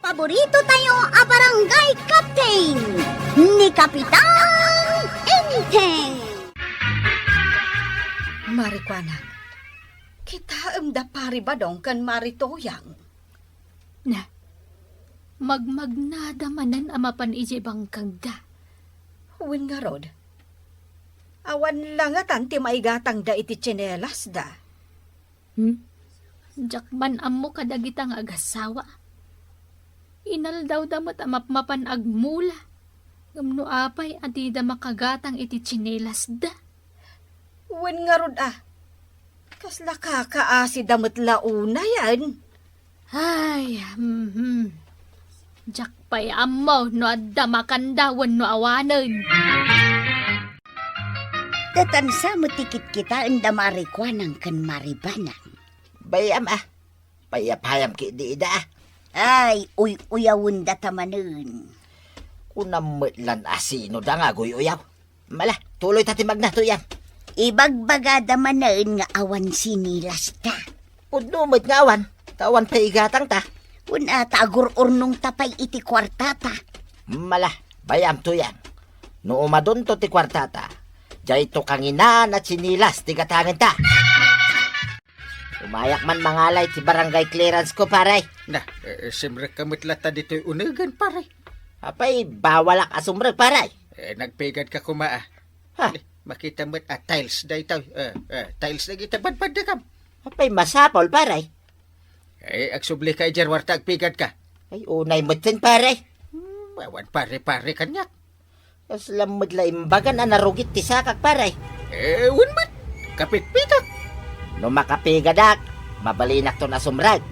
paborito tayo a barangay captain ni Kapitan Enteng. Marikwana, kita da pari ba dong kan maritoyang? Na, magmagnadamanan amapan ije bangkag da. Huwin nga rod. Awan lang at anti maigatang da iti tsinelas da. Jakman ammo kadagitang agasawa. Inal daw damat amapmapan agmula. Gamno apay ati da makagatang iti tsinelas da. Huwin nga rod Kasla kakaasi damat launa yan. Ay, jakpay ammo no adda makandawan no awanan. Tatansa mo tikit kita ang damarikwanang kan maribanang. Bayam payapayam ki di ida Ay, uyawun datamanun. Kunamutlan asino da nga uyaw. Mala, tuloy tati magnato yan. Ibagbaga damanan nga awan sinilas ta. Pudnumot nga awan, tawan paigatang ta. Una tagur-urnong tapay iti kwartata. Mala, bayam to yan. No umadun to ti kwartata, jay to kanginan at sinilas ti katangin ta. Umayak man mangalay ti barangay clearance ko, paray. Na, simrek kamit lata dito'y unagan, pare. Apay, bawalak asumrek, paray. Nagpigad ka kumaa. Ha? Makita mo't tiles da itaw. Tiles na gitabad-bad da kam. Apay, masapol, paray. Agsubli ka ijar warta agpigad ka. Ay, unay mo din, paray. Awan pare-pare kanyak. Aslamod la imbagan na narugit ti sakak, paray. Unmat. Kapit-pitak. No makapigadak, mabalinak to na sumrag.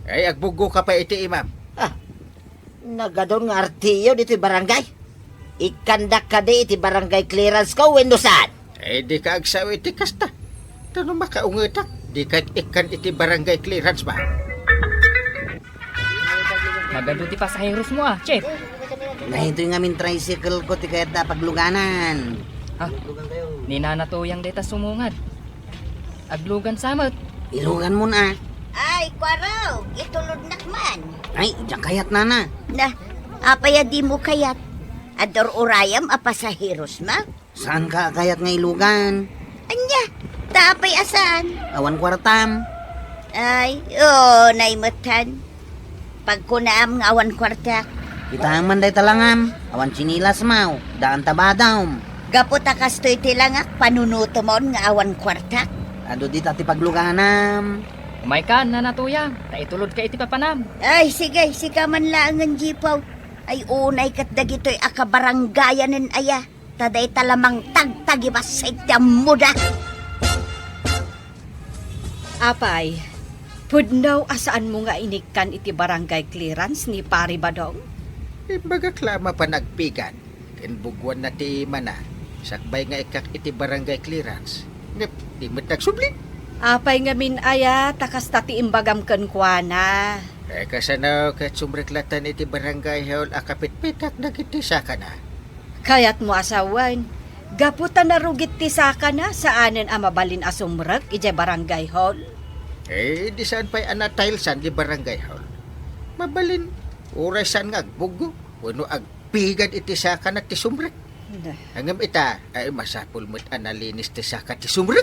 Agbugo ka pa iti imam. Nagadon nga artiyo dito barangay. Ikandak ka di iti barangay clearance ko, wendo saan? Di ka agsawi iti kasta. Tano makaungetak. Di ka ikan iti barangay clearance ba? Magando ti pasaheros mo Chef. Nah, ito yung aming tricycle ko, ti kaya pagluganan. Ninanatuyang deta sumungad. Aglugan samot. Ilugan mo na. Ay, kwaraw, itulod nakman. Ay, diyan kayat na. Na, apaya di mo kayat. Ador urayam apasahiros ma? Saan ka kayat nga ilugan? Anya, tapay asan? Awan kwartam. Ay, naimutan. Pagkunaam nga awan kwartak. Kita man day talangam. Awan sinilas mau. Daan tabadaw. Gaputa kastoy tilangak, panunuto mo nga awan kwartak. Ado di tati pagluganam. Umay ka nanatuyang. Taitulod ka iti papanam. Ay, sige, sika man lang ang jipaw. Ay, unay kat dagito'y akabaranggayanin aya. Taday talamang tagtagibasay muda. Apay, pudnaw asaan mo nga inikan iti barangay clearance ni Pari Badong? Baga klama pa nagpigad. Kinbugwan na ti mana. Sakbay nga ikak iti barangay clearance. Ngep, di mo't nagsubli. Apay nga min aya, takas tati imbagam kenkwana. Kasanaw kat sumreklatan iti barangay hall akapit-pitak nagiti saka na. Kayat mo asawan, gaputan na rugit ti saka na saanen amabalin asumrag ije barangay hall. Di saan pa'y anatilesan di barangay hall. Mabalin, uray saan nga agbugo. Wano agpigad iti saka na ti sumrek. Hangam ita, ay masapul mo't analinis ti saka ti sumrek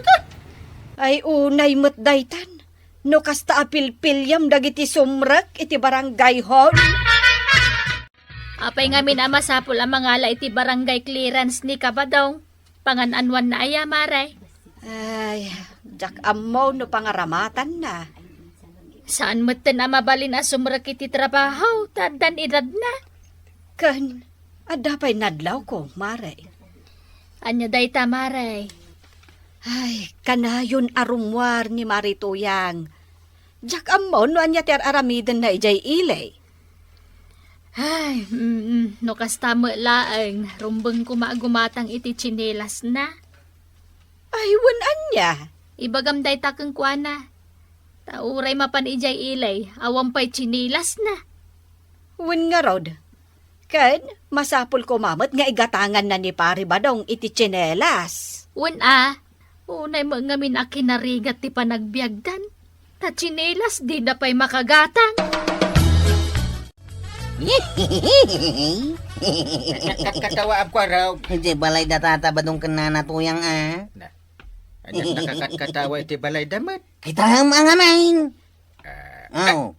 Ay unay mo't daytan. No kasta apilpilyam dagiti sumrek iti barangay hall. Apay nga minamasapul ang mangala iti barangay clearance ni Kabadong. Pangananwan na aya, maray. Ay, jak amaw no pangaramatan na. Saan mo na mabalin ang sumrek iti trabaho? Tadan edad na. Kan, adapay nadlaw ko, maray. Anya day ta, maray. Ay, kanayon arumwar ni Marituyang. Jak amon no anya ter aramiden na ijay ilay. Ay, no kasta mo laeng, rumbeng kumagumatang iti tsinelas na. Ay, wan anya. Ibagam day takang kuana. Tauray mapan ijay ilay, awampay tsinelas na. Wan nga rod. Kan, masapul ko mamot nga igatangan na ni Pari Badong iti tsinelas. Unay mo nga min akinarigat ti panagbiagdan. Ta tsinelas di na pa'y makagatang. Nakakatawa ang kwaraw. Jay balay da tatabadong kan nanatuyang Anak nakakatawa iti balay damat. Kita ang mga main. Oh.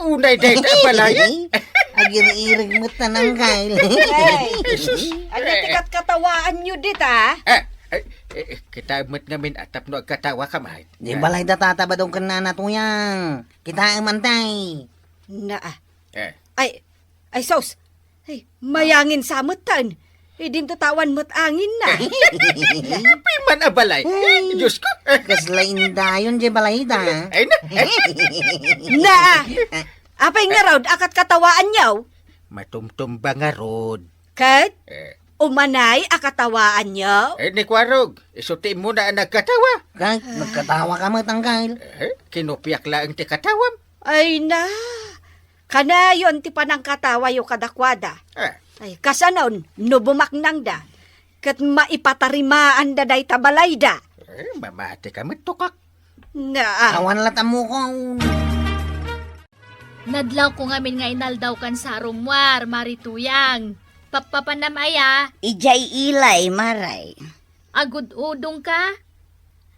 Unay day ta balay. Agir-irig mo tanang kail. Ano tikat katawaan nyo dit ah? Kita mo't namin atap no agkatawa ka mahit. Di balay da tatabadong kan nanatuyang. Kita ang mantay. Na ah. Eh, Ay sos. Ay, mayangin samutan. Hindi tatawan mo't angin na. piman a balay. Diyos ko. Kaslain dayon jay balay da. Ay na. Na ah. Apay nga raw, akat katawaan nyaw. Matumtumba nga rod. Kat, Eh, umanay akatawaan nyaw. ni kwarog. Isuti mo na ang nagkatawa. Kag nagkatawa ka mo tangkail. Kinupiak lang ti katawam. Ay na. Kanayon ti panang katawa yung kadakwada. Ay, kasanaon, nubumaknang da. Kat maipatarimaan da day tabalay da. Mamati ka matukak. Na ah. Awan latam mo ko. Nadlaw ko ngamin nga inaldaw kan sa arumwar, Marituyang. Papapanamaya, Ijay ilay, maray. agud-udong ka.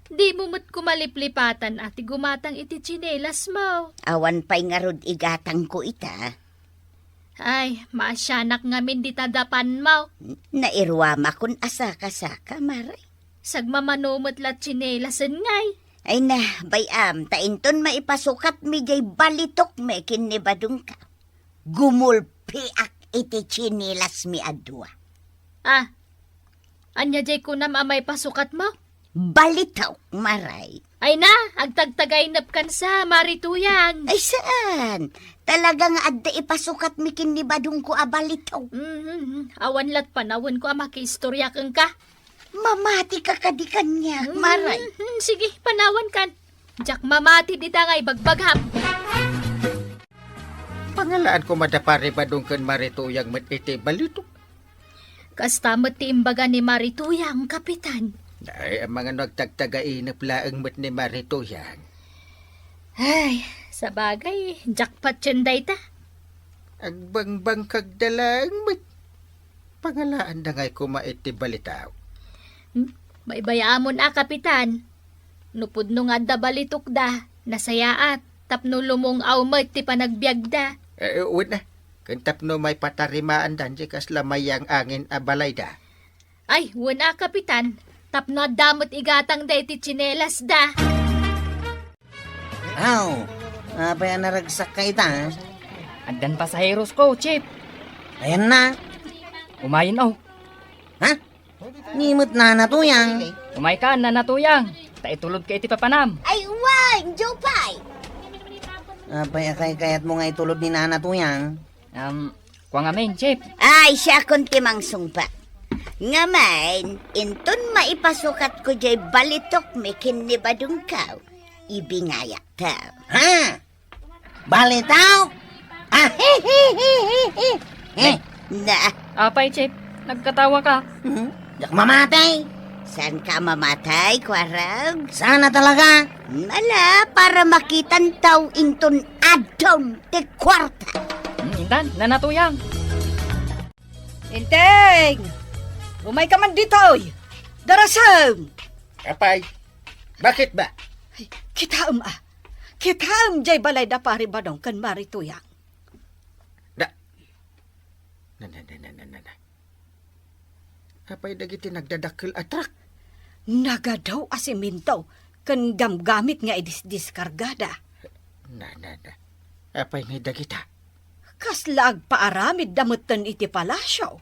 Di mo mo't kumaliplipatan ati gumatang iti tsinelas mo. Awan pa'y nga rod igatang ko ita. Ay, maasyanak ngamin di tadapan mo. Nairwama kun asaka-saka, maray. Sagmamanumot la tsinelasan ngay. Ay na, bayam, tainton maipasukat mi jay balitok me kinibadong ka. Gumulpi ak iti chinilas mi adwa. Ah, anya jay kunam amay pasukat mo? Balitaw, maray. Ay na, agtagtagay napkan sa Marituyang. Ay saan? Talagang adda ipasukat mi kinibadong ko abalitaw. Awan lat panawon ko makiistorya kang ka. Mamati ka kadikan niya, maray. Sige, panawan kan. Jak mamati di tangay bagbaghap. Pangalaan ko madapari ba doon kan Marituyang matiti balito? Kastamot ti imbaga ni Marituyang, kapitan. Ay, ang mga nagtagtagainap laang mat ni Marituyang. Ay, sa bagay, jackpot tsenday ta. Agbangbang kagdalang mat. Pangalaan na nga'y kumaiti balitaw. Baybayamon kapitan. Nupod no nga da balitok da, nasayaat, tapno lumong awmat ti panagbiag da. Uwit na. Kantap no may patarimaan dan jikas lamayang angin abalay da. Ay, wala kapitan. Tapno damot igatang da iti tsinelas da. Aw. Apa yan naragsak ka ita? Agdan pasaheros ko, Chip. Ayan na. Umayin oh. Ha? Nimot na natuyang. Umay ka, nanatuyang. Taitulod ka iti papanam. Ay, wang, Jopay! Apay akay kayat mo nga itulod ni nanatuyang. Kuha nga main, Chip. Ay, siya kunti mang sungpa. Nga man, inton maipasukat ko jay balitok me kinibadong kaw. Ibingayak tao. Ha? Balitaw? Ah, Na, Apay, Chip. Nagkatawa ka. Jak mamatay. saan ka mamatay, kwarag? Sana talaga. Mala, para makitan tao inton adon te kwarta. Intan, nanatuyang. Inteng! Umay ka man dito, oy! Darasam! Apay, bakit ba? Ay, kitaam ah! Kitaam jay balay da pari badong kan Marituyang. Na. Apay dagiti nagdadakil atrak. Naga daw asiminto kan gamgamit nga idiskargada. Na. Apay ngay dagita. Kaslag paaramid damutan iti palasyo.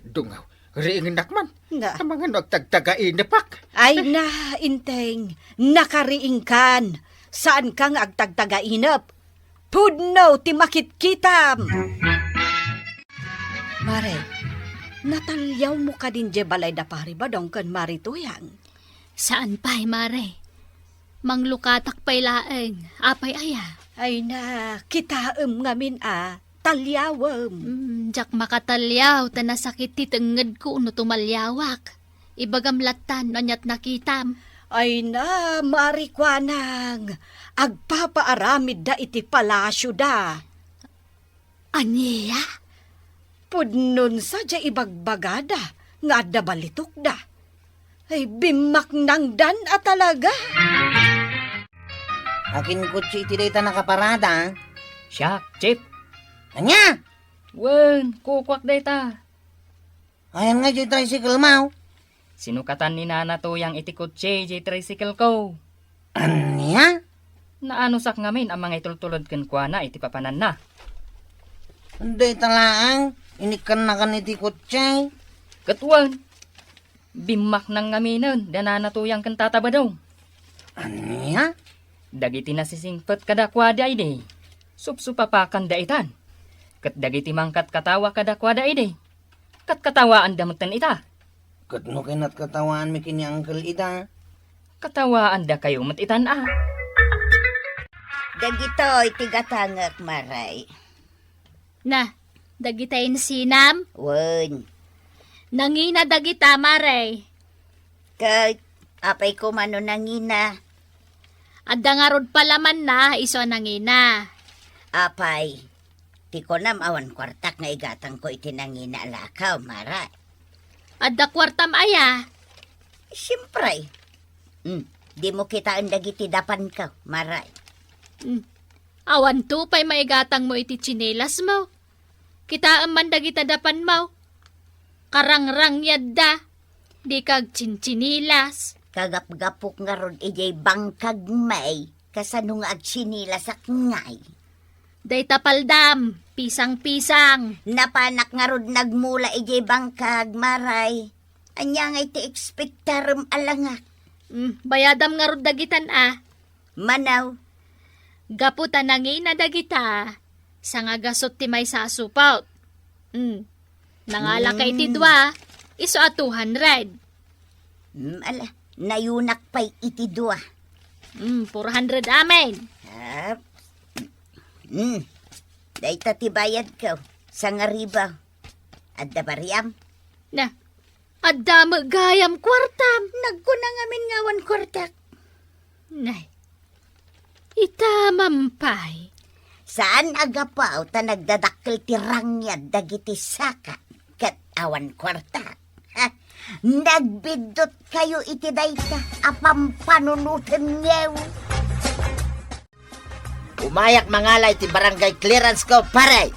Dungaw, riingin nakman. Na, Ang mga nagtagtagainapak. ay na, Inteng, nakariing kan. Saan kang agtagtagainap? Pudno ti makitkitam. Mare, natalyaw mo ka din je balay da pari ba dong kan Marituyang? Saan pa'y, mare? Manglukatak pa'y laeng, apay aya. Ay na, kitaem ngamin talyawem. Jak makatalyaw, tanasakit ti tenged ko no tumalyawak. Ibagamlatan, anyat nakitam. Ay na, marikwanang, agpapaaramid da iti palasyo da. Aniya? Pudnon sa dya ibagbagada nga adda balitok da. Ay bimak nang dan at talaga. Akin kutsi iti dayta nakaparada. Siya, Chip. Anya? Wen, kukwak dayta. Ayan nga dyan tricycle mau. Sinukatan ni Nana Tuyang iti kutsi jay tricycle ko. Anya? Naano sak ngamin ang mga itultulod ken kwa na iti papanan na. Day talaang. Inikan na kan iti kutsi. Katwan. Bimak nang ngaminon, da Nana Tuyang ken tatabadaw. Anya? Dagiti nasisingpet kadakwada ide. Supsupapakan daitan. Kat dagiti mangkat katawa kadakwada ide. Kat katawaan damutan ita. Katno kinat katawaan mi kini Uncle Ida. Katawaan da kayo matitan ah. Dagitoy tigatangak maray. Na, dagitayin sinam, Wen, nangina dagita maray. kay apay ko mano nangina. Adda nga rod palaman na, iso nangina. Apay, ti ko nam awan kwartak nga igatang ko itinangina lakaw, maray. Adda kwartam aya. Siyempre. Di mo kita ang dagiti dapan ka, maray. Awan to pa'y maigatang mo iti tsinelas mo. Kita man dagita dapan mo. Karangrang yadda. Di kag chinchinilas. Kagap-gapok nga ron ijay bangkag may kasano nga agsinila sa ngay. Day tapaldam, pisang-pisang. Napanak nga ron nagmula ijay bangkag, maray. Anya nga iti ekspektarum alangak. Bayadam nga rod dagitan ah. Manaw, Gaputan nangina dagita. Sa nga gasot ti may sasupaut. Nangala kay ti dua. Iso at 200. ala, nayunak pa'y iti dua. 400 amen. Hap. Dayta ti bayad ka sa nga riba. Adda bariyam. Na, adda magayam kwartam. Nagkunang amin ngawan kwartak. Nay, itamampay. Saan agapaw ta nagdadakkel ti rangyad dagiti saka ket awan kwartak. Nagbidot kayo iti dayta apam panunutin nyew. Umayak mangalay ti barangay clearance ko, pare.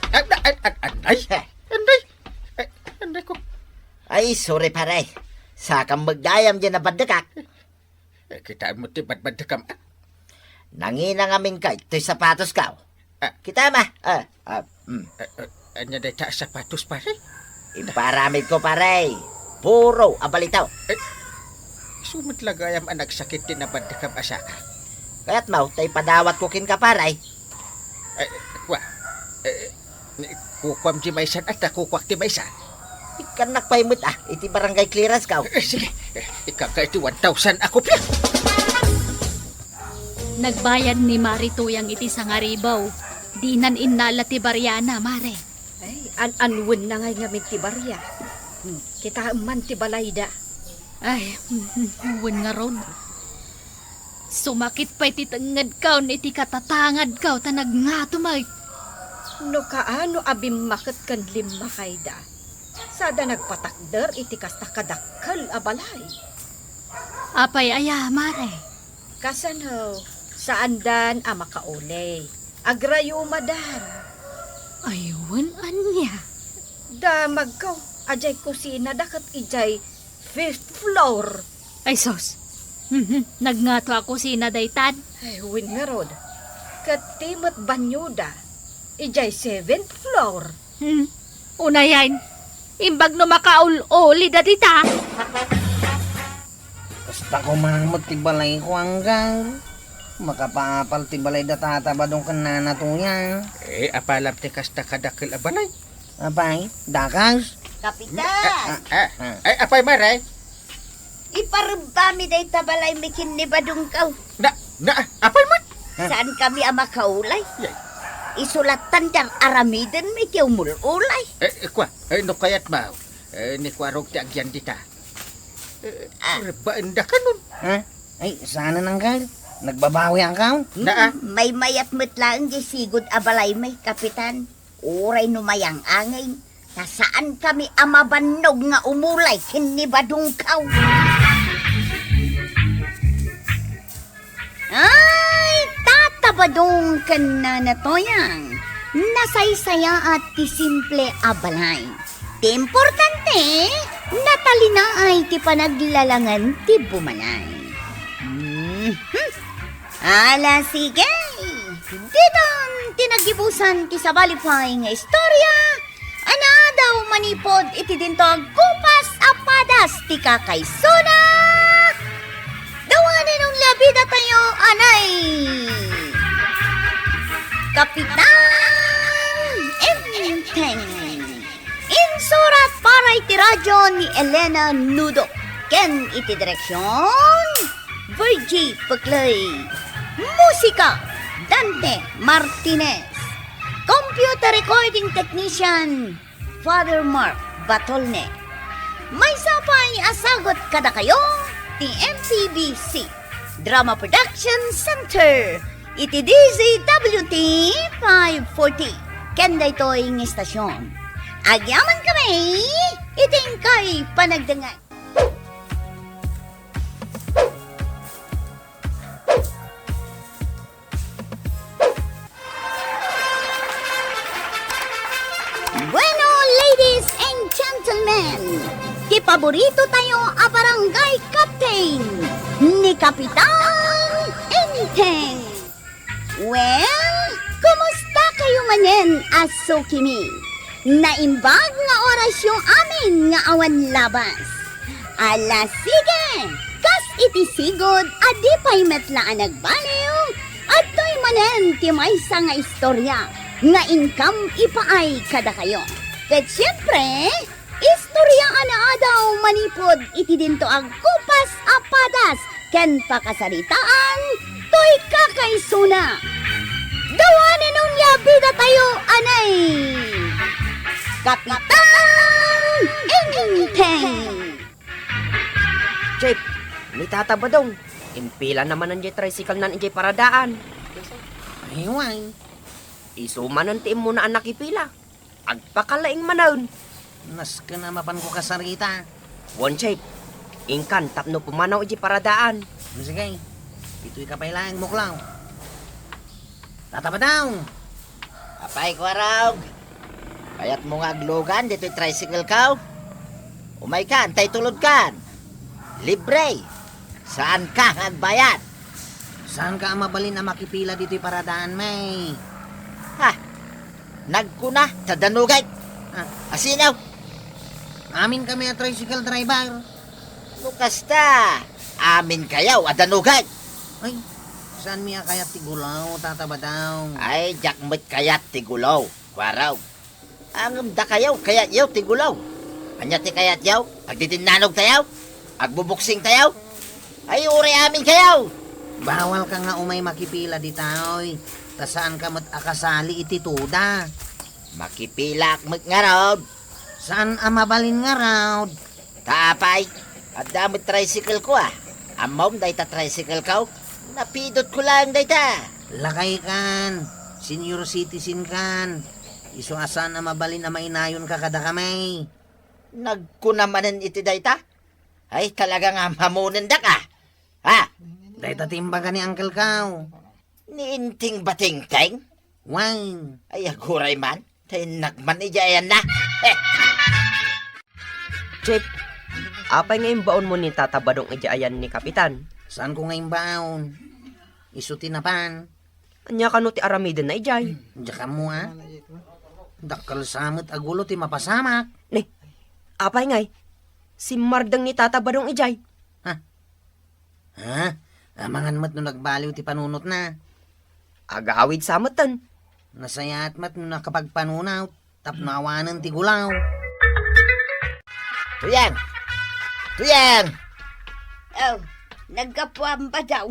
Anday ko. Ay, sorry pare. Sakang magdayam dyan na bandakak. Kita mo ti badbadakam. Nangina ngamin ka, ito'y sapatos ka. Kita ma. Anya day ta sapatos pare. Imparamid ko pare. Puro abalitaw. Sumit lagayam anak sakit din na badakam asaka. Kaya't mau, tay padawat ko kin ka paray. Kukwam di maysan at kukwak di maysan. Ikan nakpaimut iti barangay clearance ka. Sige, ikaka iti 1,000 ako pia. Nagbayad ni Marituyang iti sangaribaw. Dinan innala ti Bariana, mare. Ay, anwin na ngay ngamin ti barya. Kita man ti balayda. Ay, huwin nga ron. Sumakit pa iti tangad kaw, iti katatangad kaw, tanag nga tumay. No kaano abim maket kan lima kayda. Sada nagpatakder iti kasta kadakkel a balay. Apay aya, mare. Kasano, saan dan a makaulay. Agrayo madan. Ayun, anya. Da magkaw, ajay kusina dakat ijay 5th floor. Ay, sos. Nagngato ako sinadaytan. Ay, win nga rod. Katimot banyuda, ijay 7th floor. Unayan, imbag no makaul-uli datita. Basta ko mamot ti balay ko hanggang. Makapaapal ti balay da tatabadong kan Nana Tuyang. Apalam ti kasta kadakil abalay. Apay, dakas. Kapitan, Apay maray. iparubami day tabalay mikin ni badungkaw. Apay mo? Saan kami ang makaulay? Yay. Isulatan diyang aramiden may kiumululay. No kayat ba? Ni kwarog ti agyan dita. Baan da ka nun? Ay, sana nang gal. Nagbabawi ang kaw. Naa? May mayat mo't lang di sigod abalay may, kapitan. Uray numayang angin, nasaan kami amabanog nga umulay kinibadungkaw. Ay, tatabadong ka na natoyang. Nasaysaya at ti simple abalay. Ti importante, natalina ay ti panaglalangan ti bumalay. Ala, sige. Diton, tinagibusan ti sabalipay nga istorya. Ana daw manipod iti dintog kupas apadas ti kakaysuna. Dawanin ng labida tayo, anay. Kapitan Enteng. Insurat para iti radyo ni Elena Nudo. Ken iti direksyon Virgie Paclay. Musika Dante Martinez. Computer recording technician Father Mark Batolne. May sapay asagot kada kayo ti MPBC Drama Production Center. Iti DZWT 540. Kenda ito'y ng istasyon. Agyaman kami, iting kay panagdangan. Bueno, ladies and gentlemen, ti paborito tayo a barangay captain ni Kapitan Enteng. Well, kumusta kayo manen, aso kimi? Naimbag nga oras yung amin nga awan labas. Ala sige, kas iti sigod, adi pa'y metlaan nagbaliw, at to'y manen ti maysa nga istorya, nga income ipaay kada kayo. Ket siyempre, istorya ana daw manipod iti dinto ang kupas apadas, ken pakasaritaan, to'y kakaysuna. Dawanin nung yabida tayo, anay! Kapitan Enteng! Jeep, ni Tata Badong. Impila naman ang tricycle nan injay paradaan. Ayway. Isuman ang tiim mo na anak ipila. Agpakalaing manaon. Nas ka na mapan ko kasarita. One Jeep, ingkan tapno pumanaw injay paradaan. Sige, ito'y kapailang muklaw. Tataba daw. Apay ko araw. Kayat mo nga aglogan, dito'y tricycle ka. Umay ka, antay tulod ka. Libre. Saan ka agbayad? Saan ka mabalin na makipila dito'y paradaan, may? Ha? Nagkuna, sa danugay. Asinaw. Amin kami at tricycle driver. Bukas ta. Amin kayaw, adanugay. Ay, saan miya kayat tigulaw, tataba daw? Ay, jakmit kayat tigulaw. Waraw. Ang da kayaw, kayat yaw tigulaw. Anya ti kayat yaw, agdidinanog tayaw, agbubuksing tayaw. Ay, uri amin kayaw. Bawal ka nga umay makipila di taoy. Ta saan ka mat akasali iti tuda? Makipilak mat nga raw. Saan amabalin nga raw? Tapay, at damit tricycle ko ah. Amom, day ta tricycle ka. Napidot ko lang day ta. Lakay kan, senior citizen kan. Iso asan na mabalin na mainayon ka kada kamay. Nagkunamanan iti day ta. Ay, talagang hamunin da ka. Ha? Day tatimba ka ni Uncle Kaw. Niinting bating-ting? Wine. Ay, aguray man. Tay nagman ijayan na. Jeep, apay ngayon baon mo ni Tata Badong ijayan ni Kapitan? Saan ko ngayon baon? Iso tinapan. Anya ka no ti aramiden na ijay. Diyan mo ha? Dakal samot agulo ti mapasamak. Ne, apay ngay, si Mardang ni Tata Badong ijay. Ha? Amangan mat no nagbaliw ti panunot na. Agawid sa matan. Nasayat mat no nakapagpanunaw. Tapnawanan ti gulaw. Tuyang! Tuyang! Oh, nagkapuan ba daw?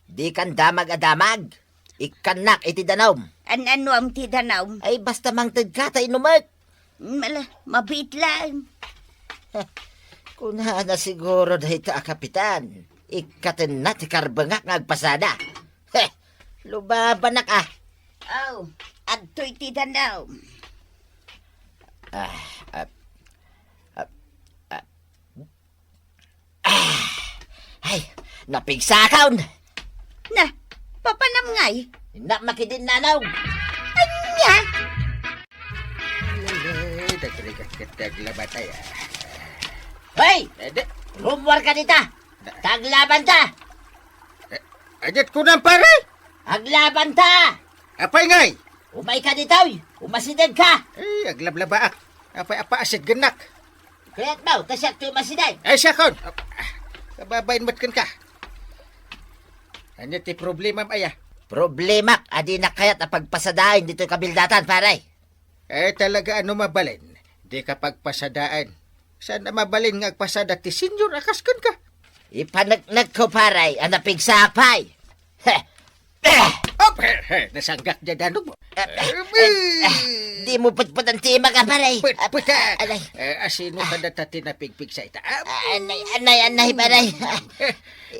Di kan damag-adamag. Ikanak iti danom. Ano ang tidanaw? Ay, basta mang tagkatay numat. Mabit lang. Kuna na siguro dahil ta, Kapitan. Ikatin na ti karbangak ngagpasada. Lubabanak ah. Oh, at to'y tidanaw. Ay, napigsakaw. Na, papanam ngay. Na makidin nanaw. Anya, Daglabatay. Hoy! Rumwar ka dita! Taglaban ta! Adat ko ng pare! Aglaban ta! Apay ngay! Umay ka dito! Umasidad ka! Ay, aglablabaak. Apay apa asid ganak. Kaya't mo, tasyak to umasidad! Ay, siya kon! Kababayin matkan ka. Ano ti problema maya? Problema, adi na kaya't na pagpasadain dito kabildatan, paray. Talaga ano mabalin? Di ka pagpasadaan. Saan na mabalin nga agpasada ti senyor akaskan ka? Ipanagnag ko, paray, ang napigsapay. Nasanggak dyan danog mo. Di mo putput ang tima ka, paray. Puta! Anay, Asino ka na tati napigpig sa ita? anay, paray.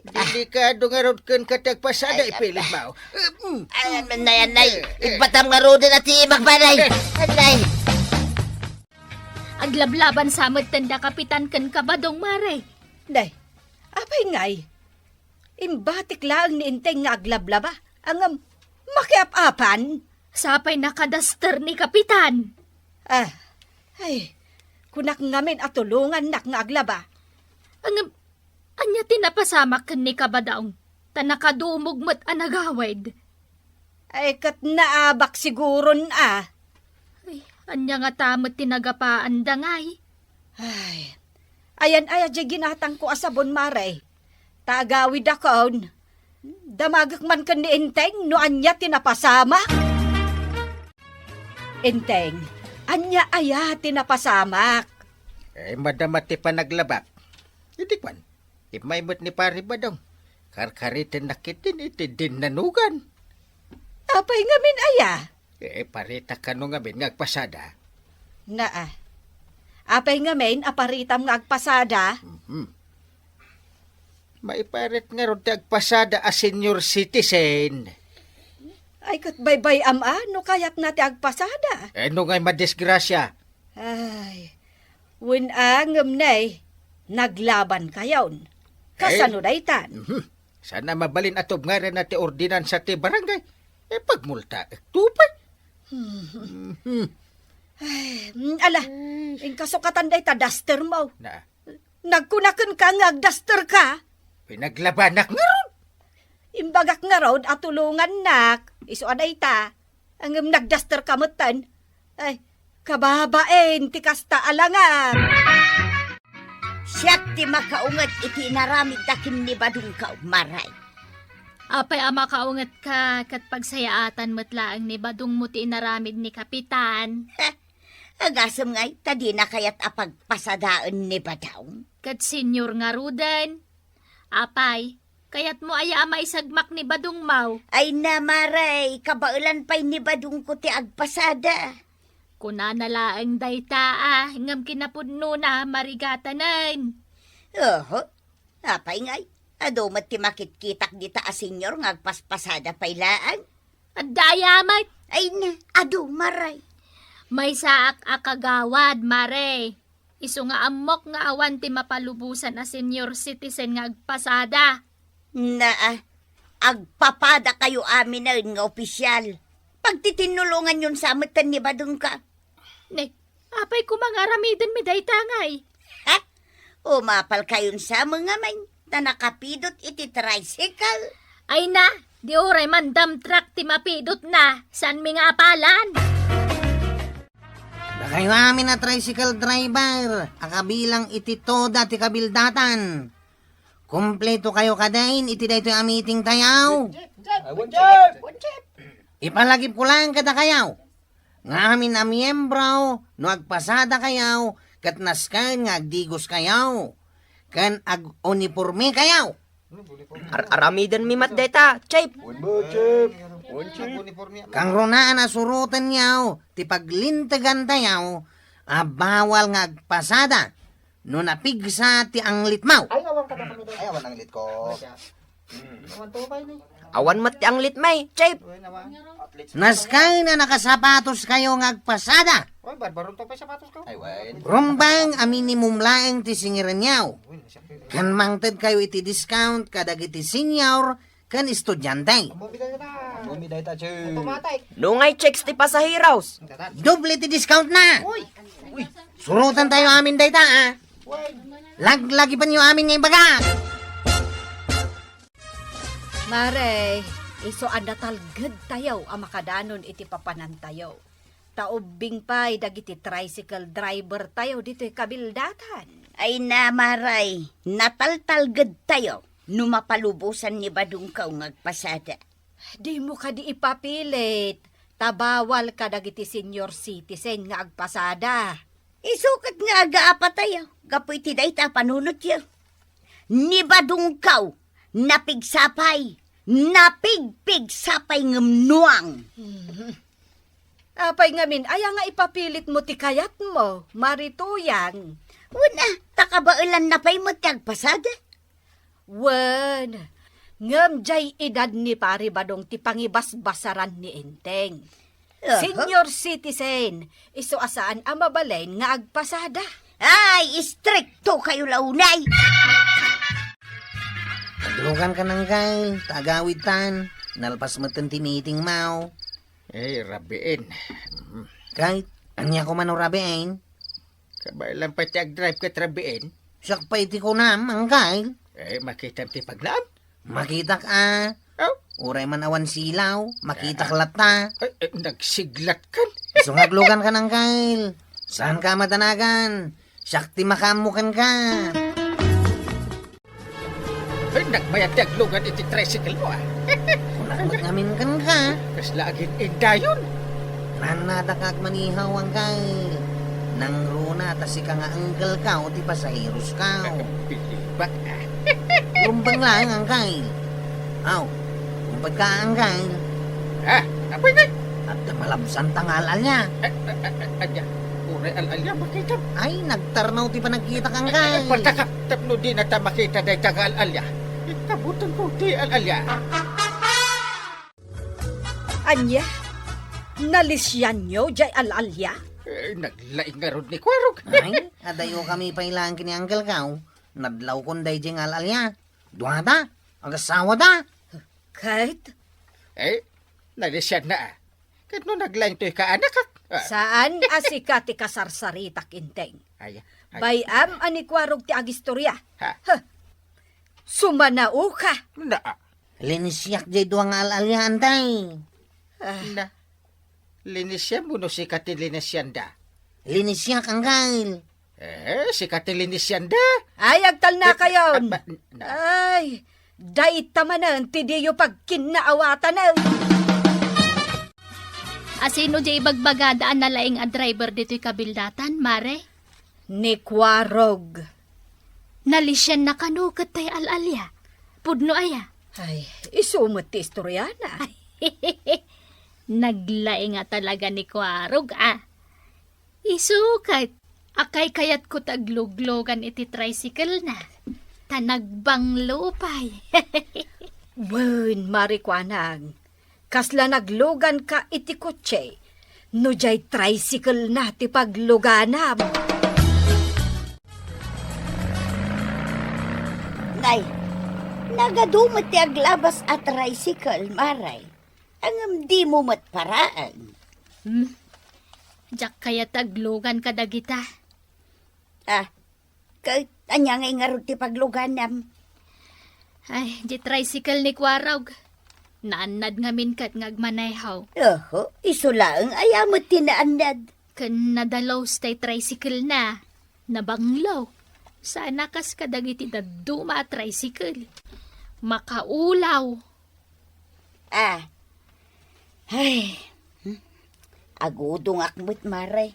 Delikado nga ron kan katagpasada ipilit mo. Anay. Ibatam nga rodin at timang, paray. Anay. Aglablaban samot tanda kapitan kan kabadong mare. Day, apay ngay. Imbatik lang ni Inteng nga aglablaba. Ang makiap-apan. Sapay nakadaster ni kapitan. Ay, kunak ngamin at tulungan nak nga aglaba. Anya tinapasamak kan ni kabadaong. Tanakadumog mo't anagawid. Ay, kat naabak siguron Ay, anya nga tamot tinagapaan dangay. Ay, ayan di ginatang ko asabon mare. Tagawid akon. Damagak man ka ni Inteng no anya tinapasama. Inteng, anya tinapasamak. Madamati pa naglabak. Hindi kwan. Imaymot ni pari ba daw? Karkaritin nakitin iti din nanugan. Apay ngamin Parita ka nung ngamin ngagpasada. Apay ngamin aparitam nga agpasada. Maiparit nga ron agpasada a senior citizen. Ay kat baybay no kayak nati agpasada. Ano nga'y madisgrasya? Ay, winangam na'y naglaban kayon. Kasano daytan? Sana mabalin atob nga rin nati ordinan sa ti barangay. Pagmulta, tupay. Ala, inkasukatan dayta duster mo. Na, Nagkunakan ka nga agduster ka. pinaglabanak nga ron. Imbagak nga rod at tulungan nak. Iso dayta. Ang nagduster ka mutan. Ay, kababain, tikasta alangan. siya ti makaungat iti naramid dakin ni badung ka maray. Apay ama kaungat ka kat pagsayaatan matlaang ni badung mo ti inaramid ni kapitan. Agasam ngay, tadi na kayat apagpasadaan ni badong. Kat senyor nga ruden. Apay, kayat mo aya ama isagmak ni badung mau. Ay na maray, kabailan pa'y ni badung ko ti agpasada. Kuna nalaang dayta ngam kinapudno na marigatanan. Oho, apay ngay. Ado mat ti makitkitak dita a senyor ngagpaspasada pa'y laan. At dayamat, Ay na, ado maray. may saak akagawad mare. Isu nga amok nga awan ti mapalubusan a senior citizen nga agpasada. Na, agpapada kayo amin na nga opisyal. Pagtitinulungan yun sa amatan ni badung ka. Ne, apay ko mga aramidon mi daytangay. Ha? Umapal kayon sa mga may na nakapidot iti tricycle. Ay na, di oray man dump truck ti mapidot na. San mi nga apalan? Kayo amin na tricycle driver, akabilang iti toda ti kabildatan. Kompleto kayo kadain, iti daytoy amiting tayaw. Ipalagip ko lang kada kayaw. Nga amin na miyembro, no agpasada kayaw, kat naskan nga agdigos kayaw. Kan ag-uniforme kayaw. Aramidan mi mat deta, Chip. Kang runaan na surutan yaw, ti paglintagan tayaw, bawal nga agpasada. No napigsa ti anglit maw. Awan mat ti anglit may, Chip. Naskay na nakasapatos kayo nga agpasada. Rumbang a minimum laeng ti singiran yaw. Kan mangted kayo iti discount kadag iti senior kan estudyante. Nungay checks ti pasahiraws. Doble ti discount na. Surutan tayo amin dayta ah. Lagi pa niyo amin ngay baga. Mare, iso anatalgad tayo ang makadanon iti papanan tayo. Taubing pa'y dagiti tricycle driver tayo dito kabildatan. Ay na, Maray, nataltalgad tayo. Numapalubusan ni Badungkaw ngagpasada. Di mo ka di ipapilit. Tabawal ka dagiti senior citizen nga agpasada. Isukat nga agaapa tayo. Gapoy tiday ta panunot yun. Ni Badungkaw, napigsapay. Napigpigsapay ngamnuang. Apay ngamin, aya nga ipapilit mo ti kayat mo, marituyang. Una, takabailan na pa'y magkagpasada. Wen, ngam jay edad ni pari badong ti pangibasbasaran ni Enteng. Senior citizen, iso asaan ang mabalain nga agpasada. Ay, istrikto kayo launay. Taglugan ka nang kay, tagawitan. Nalpas mo ti meeting mau. Rabiin. Kahit, anya ko man o rabiin. Kabailan pa ti ag-drive ka rabiin. Siyak pa iti ko na, manggay. Makita ti paglaan. Makita ka. Oh. Uray man awan silaw, makita klata. Nagsiglat kan. So ngaglugan ka ng kail. Saan ka matanagan? Sakti makamukan ka. Nagmayat ti aglugan iti tricycle mo ah. Kunakot namin kan ka. Kas laging indayon. Nanadakak manihaw ang kail. Nang runa, tasi ka nga anggal ka o ti pasahiros ka. Bilibat ah. Rumbang lang ang kail. Aw, kumpad ka ang kail. Apoy na. At malabsan tangalal niya. Anya, uray al-alya makita. Ay, nagtarnaw ti pa nagkita kang kail. Pagtakap, tapno di na ta makita dahi taga al-alya. Ikabutan ko di al-alya. Anya, nalisyan nyo jay alalya? Naglaing nga ron ni Kwarog. Ay, adayo kami pa ilang kini anggal ka. Nadlaw kon day jeng al-alya. Duwada, agasawa da. Kahit, Nalisyan na ah. Kahit no naglaing to'y kaanak ah. saan asika ti kasarsaritak Inteng? Ay. Bayam anikwarog ti agistorya. Ha? Sumanao ka. Na. Linisyak jay duwang al-alya antay. Na. Linisyan mo no si Kati Linisyan da. Linisyak ang kail. Si Kati Linisyan da. Ay, agtal na kayon. Na. Ay, dait tamanan ti diyo pag kinaawatan na. Asino di ibagbagada na laing a driver dito'y kabildatan, Mare? Ni Kwarog. Nalisyan na kanukat tay al-alya. Pudno aya. Ay, isumot ti istorya na. Naglaing nga talaga ni Kwarog ah. Isukat. Akay kayat ko tagluglogan iti tricycle na. Tanagbang lupay. Wen, marikwanang. Kasla naglugan ka iti kotse. No jay tricycle na ti pagluganam. Nay, nagadumot ti aglabas at tricycle, Maray. Ang di mo matparaan. Diyak kaya taglugan ka dagita. Kahit anya ngay nga ron ti pagluganam. Ay, di tricycle ni Kwarog. Naanad ngamin kat ngagmanayhaw. Oho, isulaang ayamot tinaanad. Kan nadalaw stay tricycle na. Nabanglaw. Sana kas kadagiti na duma tricycle. Makaulaw. Ay, agudong akmut, Maray.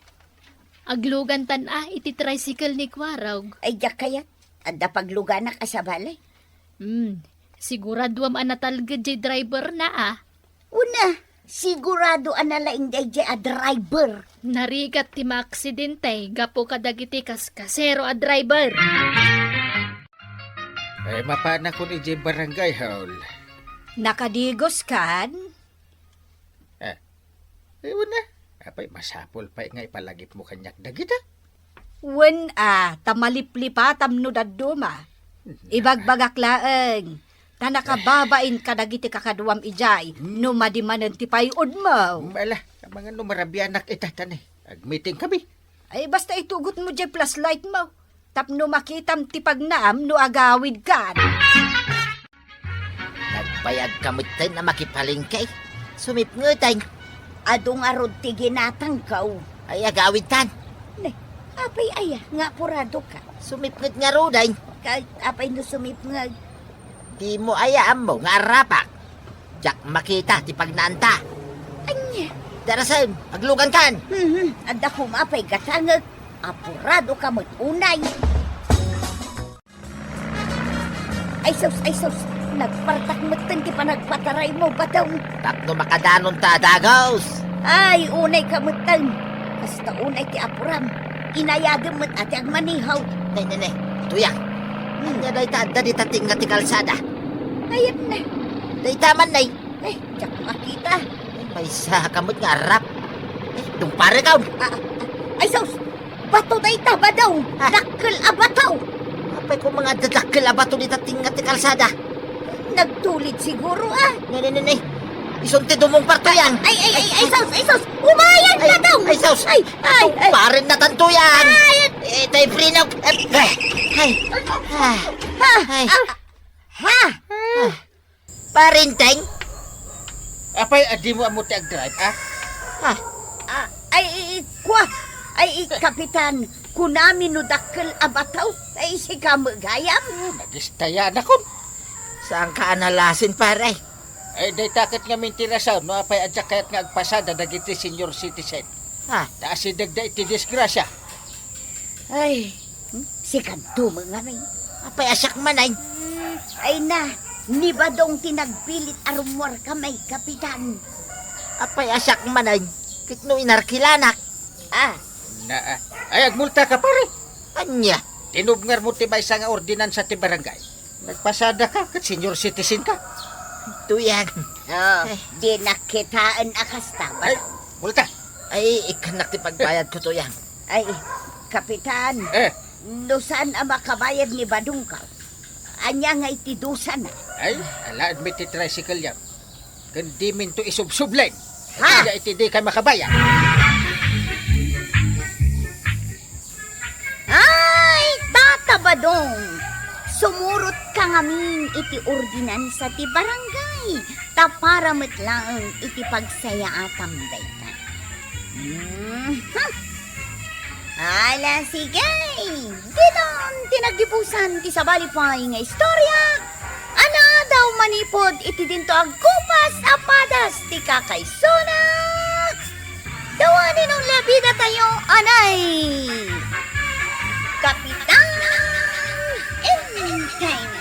Aglugan tan iti tricycle ni Kwarog. Ay, diyak kayat. Anda pagluganak asabalay. Sigurado am anatalgad jay driver na Una, sigurado analaing day a driver. Narigat ti maaksidente, gapo kadagiti kasero a driver. Mapana ko ni Jay Barangay Hall. Nakadigos kan? Una, Apay, masapol pa nga ipalagip mo kanyak dagita. Wen tamaliplipatam no daduma. Ibagbagak laeng. Tanakababain ka dagiti kakaduam ijay. No madimanan ti payod mo. Mala, mga numarabianak itatanay. Ag-meeting kami. Ay basta itugot mo dyan plus light mo. Tapno makitam ti pagnaam no agawid ka. Nagbayag kamot tayo na makipalingkay. Sumipngutan. Adong arod ti ginatangkaw. Ay agawid tan. Apay aya, nga purado ka. Sumipngut nga roday. Kahit apay no sumipngag. Di mo ayaan mo nga rapak. Jak makita ti pagnaanta. Anya. Darasan, aglugan kan. Anda kumapay katangag. Apurado ka mag-unay. Ay sus. Nagpartak matan ti panagpataray mo bataw. Tapno makadanon ta, dagos. Ay, unay ka matan. Basta unay ti apuram. Inayagam mat ati ang manihaw. Nay. Tuyang. Anya day tanda di tating nga ti kalsada. Ayam na. Day taman nay. Ay, tsak makita. May sa kamot nga rap. Dumpare ka. Ay sus. Bato day taba daw. Ah. Dakkel abataw. Apay ko mga dadakil abato di tating nga ti kalsada. Nagtulit siguro Nay. Isunti dumong parto yan. Ay, sus. Umayan na daw. Ay, saus. Ay. Parin na tanto yan. Tay prinog. Ha? Parinteng. Apay, adi mo amo ti ag-drive, Ay, kapitan, kunamin no dakkel abataw, ay si kamagayam. Nagistaya na kun. Saan ka analasin, pare? Ay, day takit nga mintirasaw, no apay adyak kayat nga agpasada dagiti senior citizen. Taas si dagda iti disgrasya. Ay, si kanto mga may. Apay asyak manay. Ay na, ni ba dong tinagpilit arumor kamay, kapitan? Apay asyak manay. Kitno inarkilanak. Ay, agmulta ka pare. Anya. Tinubngar mo ti baysa nga ordinansa ti barangay. Nagpasada ka, kat senior citizen ka. Tuyang. Di nakitaan akasta ba? Ay, multa. Ay, ikanak ti pagbayad ko tuyang. Ay, kapitan, no saan ang makabayad ni Badong ka? Anya nga itidusan na. Ay, ala admit ti tricycle yan. Kundi minto isubsublen. Ha? Kaya iti di ka makabayan. Ay, Tata Badong! Sumurot ka ngamin iti ordinansa ti barangay. Taparamat lang iti pagsayaatam dayta. Ala, sige! Dinon, tinagipusan ti sabalipay nga istorya. Ana daw manipod iti dinto agkupas apadas ti kakaysona. Dawanin ang labida tayo, anay! Kapitan Enteng.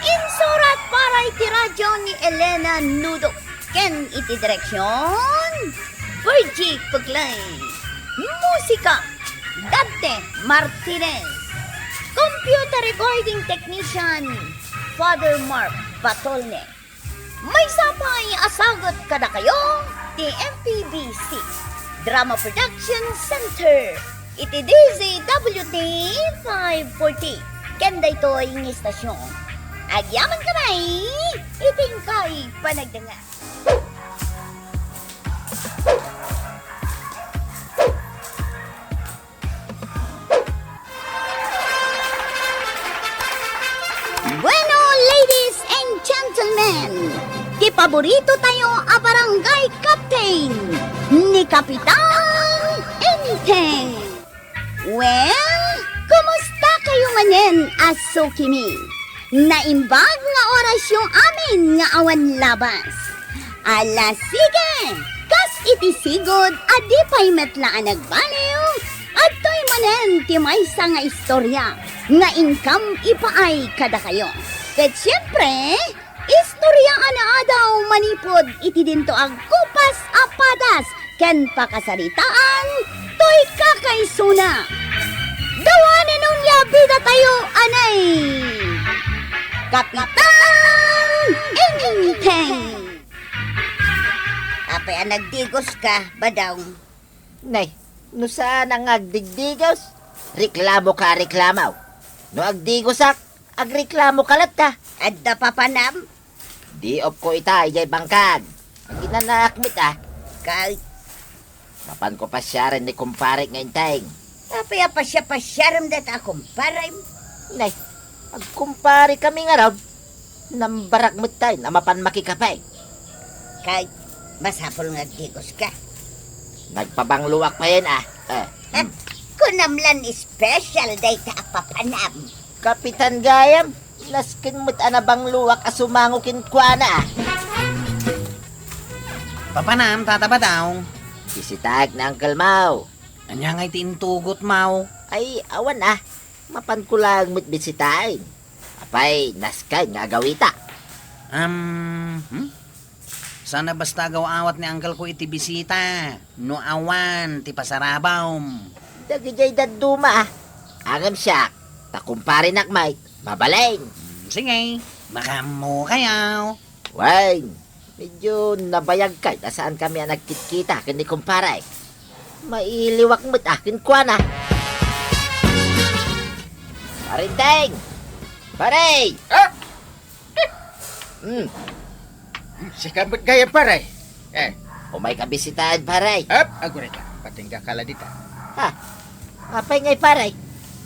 Insurat para iti radyo ni Elena Nudo. Ken iti direksyon Virgie Puglay. Musika Dante Martinez. Computer recording technician Father Mark Batolne. May sapay asagot kada kayo ti MPBC Drama Production Center. Iti DZWT 540. Kenda ito'y ng istasyon. Agyaman kamay, itingkay panagdanga. Bueno, ladies and gentlemen, di paborito tayo a barangay captain ni Kapitan Enteng. Well, kumusta kayo manen, aso kimi? Naimbag nga orasyon amin nga awan labas. Ala sige, kas iti sigod adi pa'y metlaan nagbaliw. At to'y manen ti maysa nga istorya nga income ipaay kada kayo. Ket siyempre, istorya ana daw manipod iti dinto ang kupas apadas ken pakasaritaan to'y kakaysuna. Dawanin nung yabida tayo, anay! Kapitan Enteng! Apay ang nagdigos ka, badong. Nay, no saan ang agdigdigos? Reklamo ka reklamaw. No agdigos agreklamo kalat ta. Adda papanam. Di op ko ita, ijay bangkag. Ang ginanakmit Kay, Mapan ko pa siya rin ni kumpare nga inteng. apay apa siya pasyaram dat akong paray. Nay, magkumpare kami nga raw. Nambarak mo tayo, namapan makikapay. Kay, masapol nga digos ka. Nagpabangluwak pa yan Kunamlan special day ta papanam. Kapitan Gayam, naskin mo't anabang luwak asumangukin kwa na Papanam, tataba daw. Isitag na Uncle Mau. Anya nga'y tintugot, Mau. Ay, awan Mapan ko lang mo't bisitain. Apay, naskay nga gawita. Sana basta gawawat ni Uncle ko iti bisita. No awan, ti pasarabaw. Dagijay daduma Angam siya, takumpare nakmay, mabaleng. Sige, makamo kayaw. Wayne, medyo nabayag kay nasaan kami ang nagkitkita kini kumpare. Mailiwak mo't akin kwa na. Parinteng! Pare! Si kamot gaya paray. Umay ka bisitahan, pare. Agure ka. Patingga kala dita. Apay ngay, pare.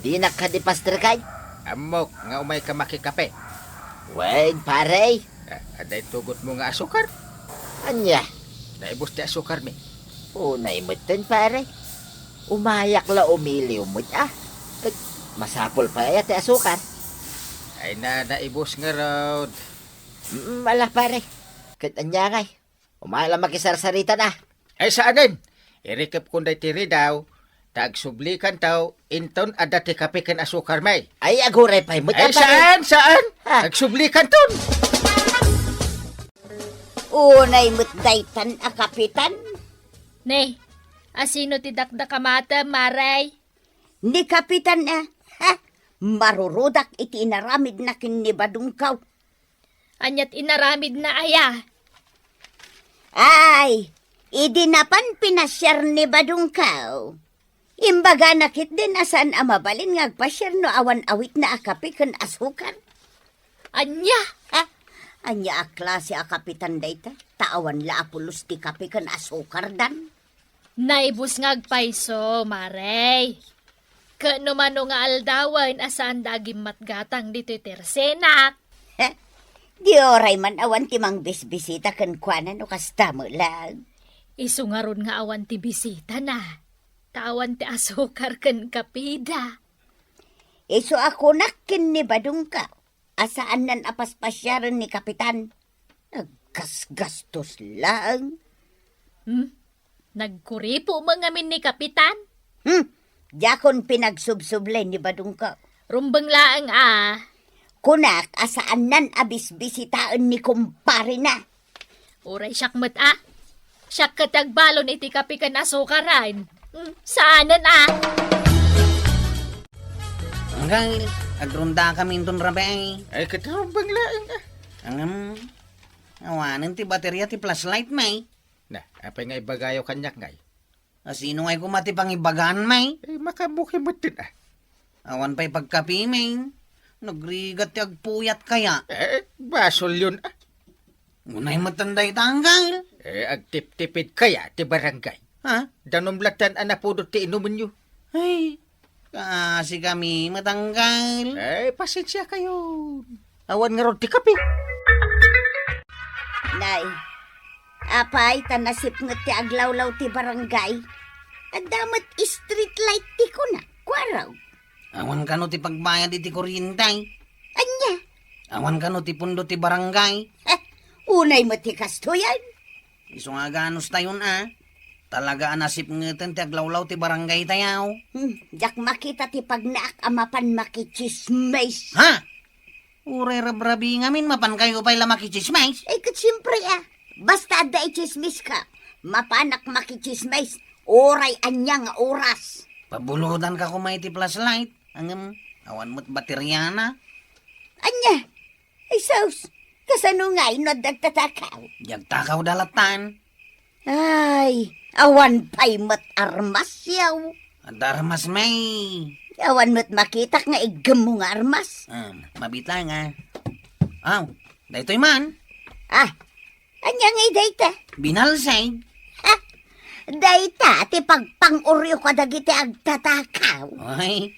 Di nakadipaster kay. Amok nga umay ka makikape. Wayne, pare. Aday tugot mo nga asukar. Anya, Naibos ti asukar mi. unay mo't din, pare. Umayak la umili umot Masapol pa ti asukar. Ay naibos nga raw. Mala, pare. Kat anya ngay. Umala makisarsarita na. Ay saanin? Irikap kunday tiri daw. Tagsublikan taw. Inton adati kape kan asukar may. Ay, aguray pa imot. Ay saan? Tagsublikan ton. Unay mo't daytan a kapitan. Ne, asino ti dakdakamata, maray? Ni kapitan marurudak iti inaramid na kinibadungkaw. Anyat inaramid na aya. Ay, idinapan pinasyar ni badungkaw. Imbaga nakit din asan amabalin nga agpasyar no awan awit na akapi kan asukar. Anya? Anya a klase a kapitan dayta, taawan la apulos ti kapi kan asukar dan. Naibus ngagpaiso, maray. Kano mano nga aldawan asaan dagim matgatang dito tersenak. Di oray man awan ti mang bisbisita kan kwanan o kastamo lang. Isu nga ron nga awan ti bisita na. Tawan ti asukar kan kapida. Iso ako nakin ni badungkaw. Asaan nan apaspasyaran ni kapitan? Naggasgastos lang. Nagkuripo mga min ni kapitan. Jakon pinagsubsublay ni badungkaw. Rumbang laang Kunak, asaan nan abisbisitaan ni kumpare na. Uray syakmat Syak katagbalon iti kapi kan asukaran. Saanan Hanggang agrunda kami itong rabe. Ay katarumbang laing Awanan ti baterya ti flashlight may. Na, apay nga ibagayo kanyak ngay. Sino ngay kumati pang ibagaan may? Ay makamuki mo din Awan pa'y pagkapi may. Nagrigat ti agpuyat kaya. Basol yun Unay matanday tanggal. agtip-tipid kaya ti barangay. Danomlatan anapudot ti inuman nyo. Ay, kasi kami matanggal. Pasensya kayo. Awan nga ron ti kape. Nay, apay tanasip nga ti aglawlaw ti barangay. At damat street light ti ko na, kwaraw. Awan ka no ti pagbayad iti kuryentay. Anya, Awan ka no ti pundo ti barangay. unay mo ti kastoyan. Iso nga ganos tayon Talaga anasip ngeten ti aglawlaw ti barangay tayaw. Jak makita ti pagnaak amapan makichismays. Uray rabrabi ngamin mapan kayo pa'y lamakichismays. Ay kat siyempre basta da ichismis ka, mapanak makichismays, oray anya nga oras. Pabuludan ka kumay ti flashlight. Awan mo't baterya na. Anya, ay saus, kasano nga inod nagtatakaw. Yagtakaw dalatan. Ay, awan pa'y mat armas yaw. At armas may. Awan mat makita nga igam mo nga armas. Mabitay nga. Aw, daytoy man. Ah, anya nga dayta? Binalsay. Dayta, ti pagpang-uryo ka dagiti agtatakaw. Ay,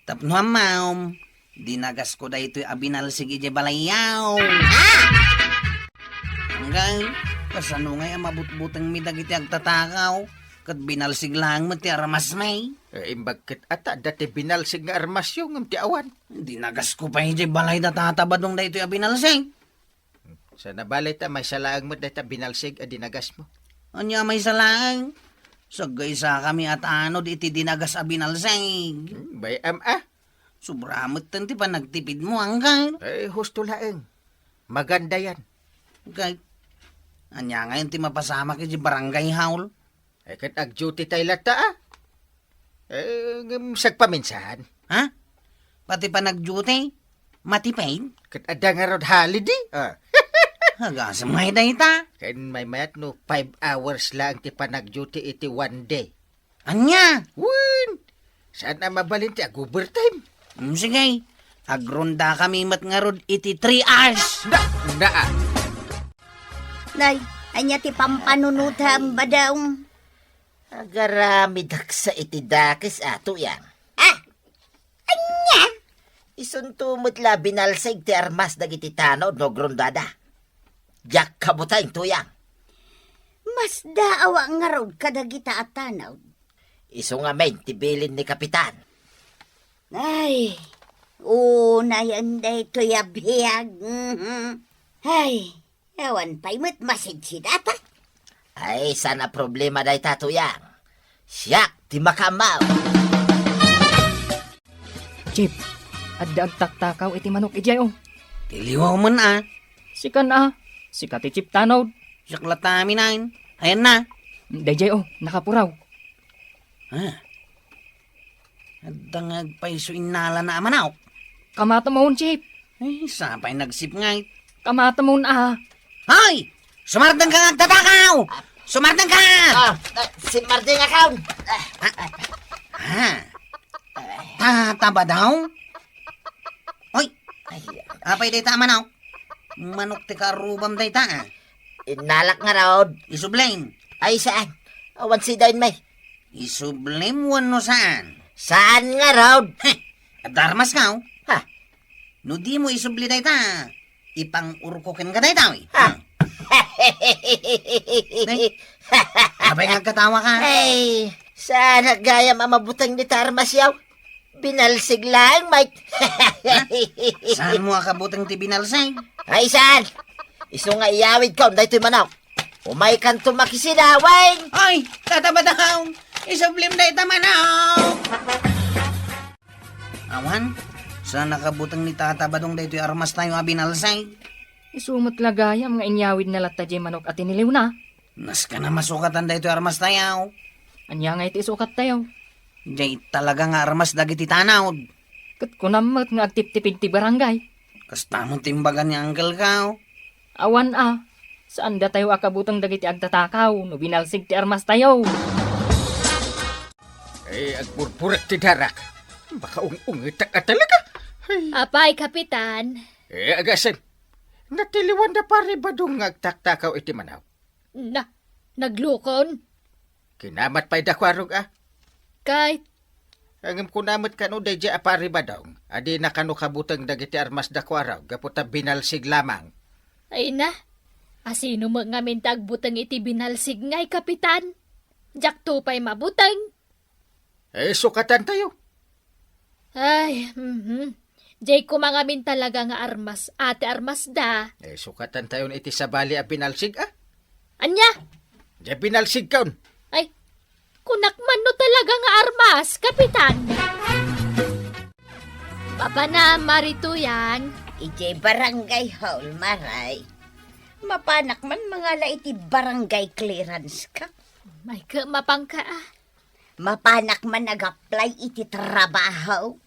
tapno maom. Dinagas ko daytoy abinalsig ije balayaw. Hanggang, kasano ngay mabutbutang mi dagiti agtatakaw. Kat binalsig lang mo ti armas may. Bakit ata dati binalsig nga armas yung ti awan. Dinagas ko pa ije balay na tatabadong daytoy abinalsig. Sa nabalay ta, may salaang mo dati binalsig a dinagas mo. Anya may salang. Sagay sa kami at ano di iti dinagas abinalsig. Bayam ah. Sobramot tanti pa nagtipid mo hanggang. Husto laeng. Maganda yan. Okay. Anya ngayon ti mapasama ki di barangay haul. Kat ag-duty tayo lata ah. Sagpaminsahan. Ha? Pati pa nag-duty? Matipain? Kat ada nga rod holiday. Hagasam ngay dayta. Kan may mayat no, 5 hours lang ti pa nag-duty iti 1 day. Anya? Wun! Saan na mabalin ti ag-overtime? Sige. Agronda kami mat nga rod iti 3 hours. Na ah. Nay, anya ti pampanunutam ba daw? Agaramid sa itidakis ato yan. Anya? Isuntumot la binalsig ti armas dagiti tanaw no grondada. Jak kabutay tuyang. Mas daawa nga raw kadagita at tanaw. Iso nga men ti bilin ni kapitan. Ay, una yan day to yabiyag. Ay, ewan pa'y mat masidsidata. Ay, sana problema day tatuyang. Siyak ti makamaw. Chip, adda agtaktakaw iti manok ijay oh. Tiliwaw mo na. Sikan ah. Sikat ti Chip tanod. Saklatami na. Ayan na. Dayjay oh, nakapuraw. Adangag pa iso inala na amanaw. Kamata mo Chip. Ay, sapay nagsip ngay. Kamata mo ah. Hoy! Sumartang ka nagtatakaw! Sumartang ka! Si Martin account. Tataba daw? Hoy! Apay day tama na. Manok ti karubam day ta. Inalak nga raod. Isublame. Ay, saan? Awan si Dain may. Isublame wano saan? Saan nga raod? Darmas ka oh. Ha? No di mo isubli day ta. Ipang urkokin ka day ta. Abay nga katawa ka. Ay, sana gaya mamabutang ni Tarmas yaw. Binalsig lang, Mike. Saan mo akabutang ti binalsay? Ay, saan? Iso nga iyawid ka, dahil manaw. Umay kan tumakisilaway. Ay! Tataba daw! Isublim day ta manaw! Awan, saan nakabutang ni tatabadong daytoy armas tayo abinalsay? Isumot lagayam nga inyawid na latta jay manok at iniliw na. Nas ka na masukatan daytoy armas tayo. Anya nga iti isukat tayo. Jay talaga nga armas dagiti tanawd. Kat kunamat nga agtip-tipid ti barangay. Kastamon timbagan ni uncle ka. Awan ah. Saan da tayo akabutang dagiti agtatakaw no binalsig ti armas tayo. Agpurpurat ti darak. Baka ungit ka talaga. Ay, Apay, Kapitan. agasan. Natiliwan na pare ba dong agtaktakaw iti manaw? Naglukon. Kinamat pa'y dakwarog ah. Kahit Angam kunamot kanu dayjay apari ba daw? Adi na kanu kabutang dagiti armas dakwaraw. Gaputa binalsig lamang. Ay na, asino mo nga mintag butang iti binalsig ngay, Kapitan? Jak tupay mabutang. Sukatan tayo. Ay, Jay kumangamin talaga nga armas, ate armas da. Sukatan tayo iti sabali a binalsig ah. Anya? Jay binalsig kaun. Ay, kunakman no talaga nga armas, Kapitan. Papa na, marito yan. Ije barangay hall, maray. Mapanak man mga la iti barangay clearance ka. May mapang ka ah. Mapanak man nag-apply iti trabaho.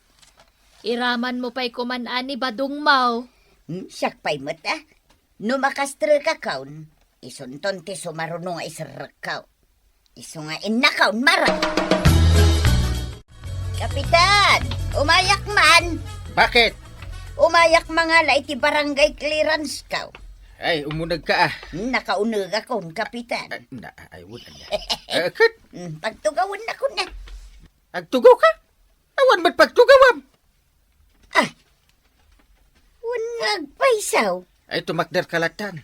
Iraman mo pa'y kumanaan ni Badong Mau. Siyak pa'y mata. No makastre ka kaun, Isunton ti sumarunong nga isarakaw. Iso nga inakaw mara. Kapitan, umayak man. Bakit? Umayak mga la iti barangay clearance kaw. Ay, umunag ka ah. Nakaunag akong kapitan. Ay, wala na. Kat, Pagtugawan na ko na. agtugaw ka? Awan ba't pagtugawam? Unag paisaw. Ay, tumakder kalatan.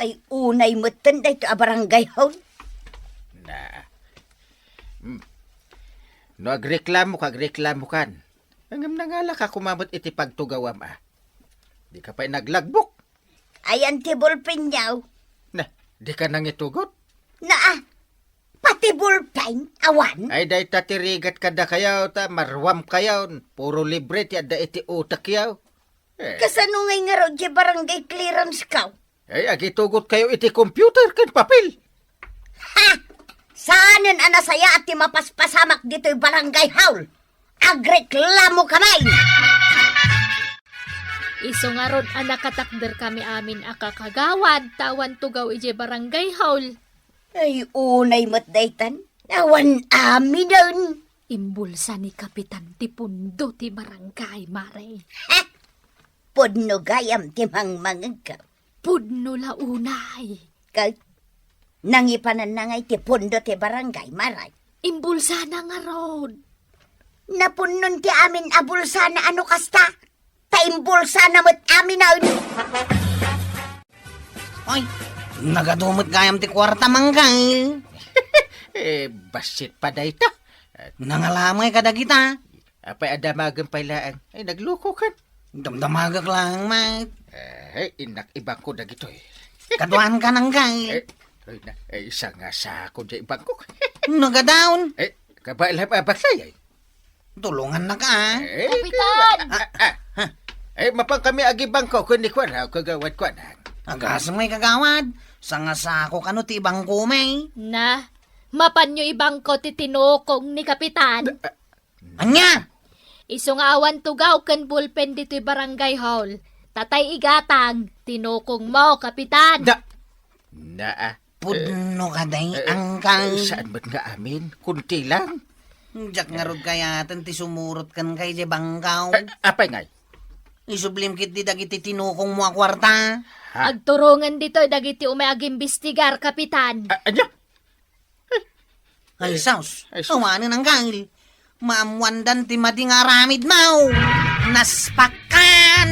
Ay unay mutan da ito a barangay hall. Na. No, agreklamo kan. Hanggang nangala ka kumabot iti pagtugawam ah. Di ka pa naglagbok. Ayan ti ballpen yaw. Na, di ka nang itugot. Pati ballpen, awan. Ay, dahi tatirigat ka da kayaw ta, marwam kayaw. Puro libre ti da iti utak yaw. Kasanungay nga ro di barangay clearance kaw. Ay, agitugot kayo iti computer kan papel. Saanin anasaya at ti mapaspasamak dito'y barangay hall. Agreklamo kamay. Iso nga ron nakatakder kami amin akakagawad tawan tugaw ije barangay hall. Ay unay matdaytan. Awan amin doon. Imbulsa ni Kapitan ti pundo ti barangay, Mare. Podno gayam ti mangmangag ka. Pudno la unay. Kay nangipanan na ngay ti pondo ti barangay maray. Imbulsa na nga ron. Napunon ti amin abulsa na ano kasta. Taimbulsa na mo't amin na. Ay, nagadumot gayam ti kwarta manggay. Basit pa da ita. Nangalamay kada kita. Apay adamagan pailaan. Ay, nagluko kan. Damdamagak lang, mate. Ay, inak ibang ko na gito eh. Kaduan ka ng gay. Isa nga sa ako dyan ibang ko. Nagadaon. Kabailap abaklay ay. Tulungan na ka. Kapitan! Mapang kami agibang ko kung di ko na kagawad ko na. Agasang may kagawad. Sanga sa ako kano ti ibang kumay. Na, mapanyo ibang ko ti tinukong ni Kapitan. Anya? Iso nga awan tugaw ken bulpen dito'y barangay hall. Tatay igatang, tinukong mo, Kapitan. Pudno ka day, angkal. Saan ba't nga amin? Kunti lang. Diyak nga rod kaya ti sumurot kan kay di bangkaw. Apay ngay? Isublim kit di dagiti tinukong mo a kwarta. Agturungan dito dagiti umeag-imbestigar, Kapitan. Anya? Ay, saus. Ay, sus. Awanin ang gangil. Maamwandan ti mading aramid mau. Naspakan.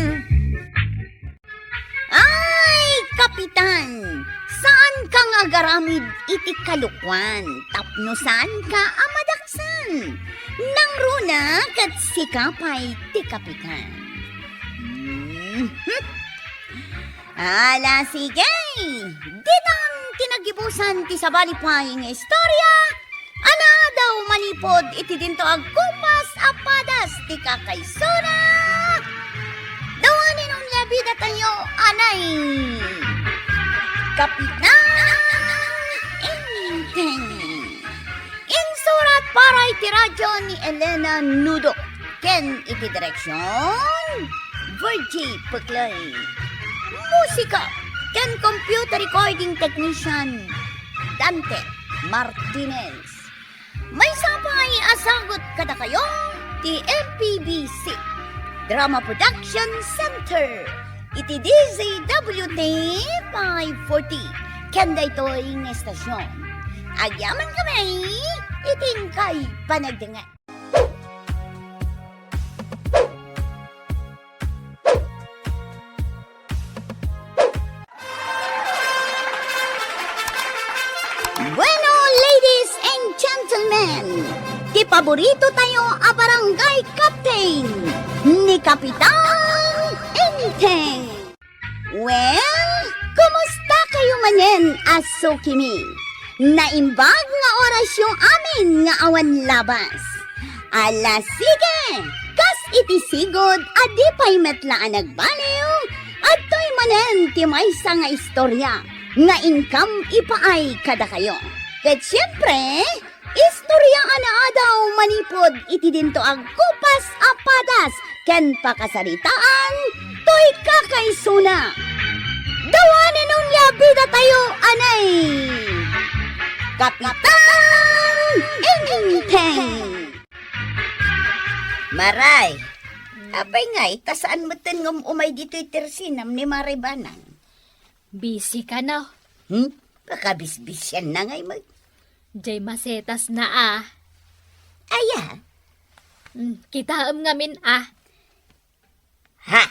Ay, kapitan! Saan ka nga garamid iti kalukwan? Tapno saan ka amadaksan? Nang runa kat sikapay ti kapitan. Ala, sige! Ditang tinagibusan ti sabalipay nga istorya. Ana daw manipod iti dinto agkupas apadas ti kakaysona. Dawanin ang labida tayo, anay. Kapitan Enteng. Insurat para iti radyo ni Elena Nudo. Ken iti direksyon Virgie Paclay. Musika ken computer recording technician Dante Martinez. May sapay asagot kada kayo ti MPBC Drama Production Center. Iti DZWT 540. Kanda ito'y ng estasyon. Agyaman kami, iting kay panagdangan. Bueno, ladies and gentlemen, ti paborito tayo a barangay captain ni Kapitan Enteng. Well, kumusta kayo manen, aso kimi? Naimbag nga orasyon amin nga awan labas. Ala sige, kas iti sigod adi pa'y metlaan nagbaliw, at to'y manen ti maysa nga istorya nga income ipaay kada kayo. Ket syempre, istorya ana daw manipod iti dinto ang kupas apadas ken pakasaritaan to'y kakaysuna. Dawanan nung yabida tayo, anay! Kapitan Enteng! Maray, abay ngay, tasaan mo ngum umay dito'y tersinam ni Maray Banang? Busy ka na. Baka bisbis yan na ngay mag... Jay masetas na ah. Aya, Kitaam ngamin ah. ha?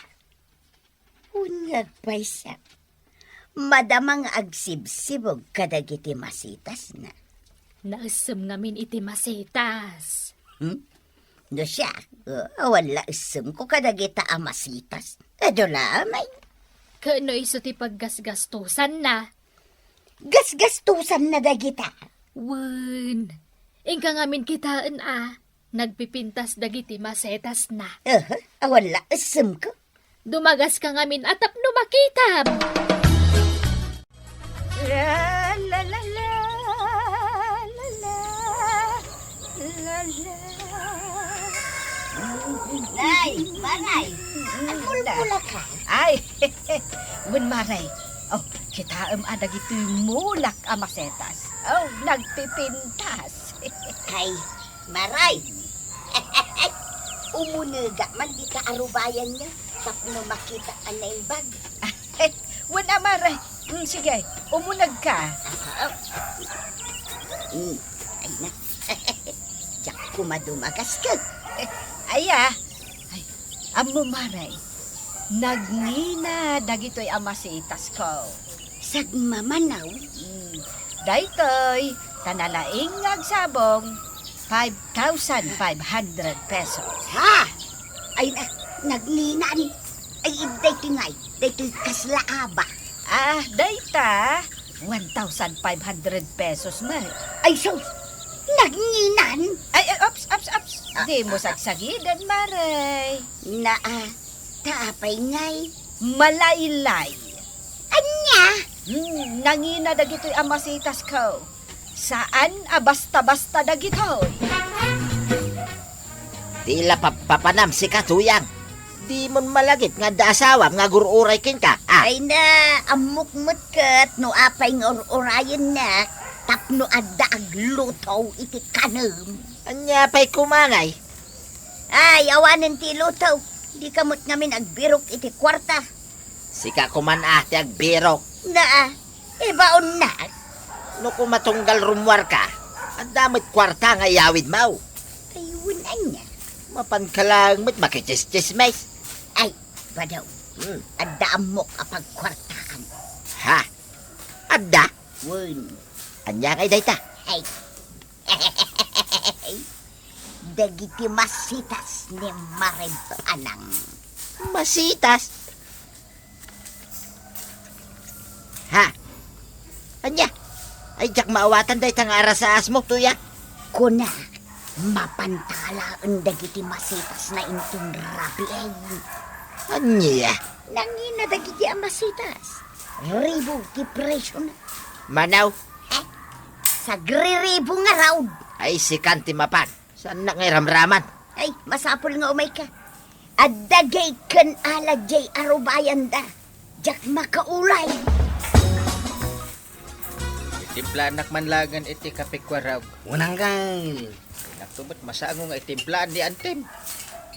Unyag paisa. Madamang agsibsibog kadagiti masitas na. Naasam ngamin iti masetas. No siya, wala isem ko kadagita amasitas. Adolamay, Kano iso ti paggasgastusan na. gasgastusan na dagita. Wen, ingka ngamin kitaan ah. Nagpipintas dagiti masetas na. Wala isem ko. Dumagas ka ngamin atap no makitam. La la la la la la la la. Nay, manay, pula ka. Ay, wen maray. Oh, kita adag ito'y mulak amasetas. Oh, nagpipintas. Kay, maray. Umunaga man di ka arubayan niya. Tapno makita ang naimbag. Wen amaray. Sige, umunag ka. Ay na. Diyak kumadumagas ka. Aya. Ay, amo maray. Nagnina dagitoy amasitas ko. Sagmamanaw. Daytoy, tanalaing agsabong 5,500 pesos. Ha? Ay na, nagninan. Ay, day tingay. Day kaslaaba. Ah, dayta, 1,500 pesos man. Ay, sus! Nagninan? Ay, ups. Di mo sagsagidan, maray. Tapay ngay. Malaylay. Anya? Nangina dagitoy amasitas ko. Saan basta-basta dagitoy? Tila papanam si katuyang. Di mon malagit nga daasawam nga gururay kin ka. Ay na, amukmut kat no apay ng orayan na. Tapno adda aglutaw iti kanam. Anya pa'y kumangay. Ay, awanan ti lutaw. Di kamot ngamin agbirok iti kwarta. Sika kuman ti agbirok. Ibaon na. No kumatunggal rumwar ka, ang damit kwarta nga yawid mau. Kayunan niya. Mapankalang mit makichischismes. Ay, badaw. Adda amok apag kwartaan. Ha? Adda? Wun. Anya kay dayta? Ay. Dagiti masitas ni Marib Anang. Masitas? Ha? Anya? Ay, jak maawatan dayta nga arasaas mo, tuya. Kuna, mapantalaan dagiti masitas na intong rabi ay. Anya? Nangina dagiti ang masitas. Ribo ti presyo na. Manaw? Sagri-ribo nga raw. Ay, si Kanti Mapan. Saan na ngay ramraman? Ay, masapol nga umay ka. Adagay kan alagay arubayan da. Jak makaulay. Itimplanak man langan iti kapikwaraw. Unanggal. Naktubot masango nga itimplaan di antem.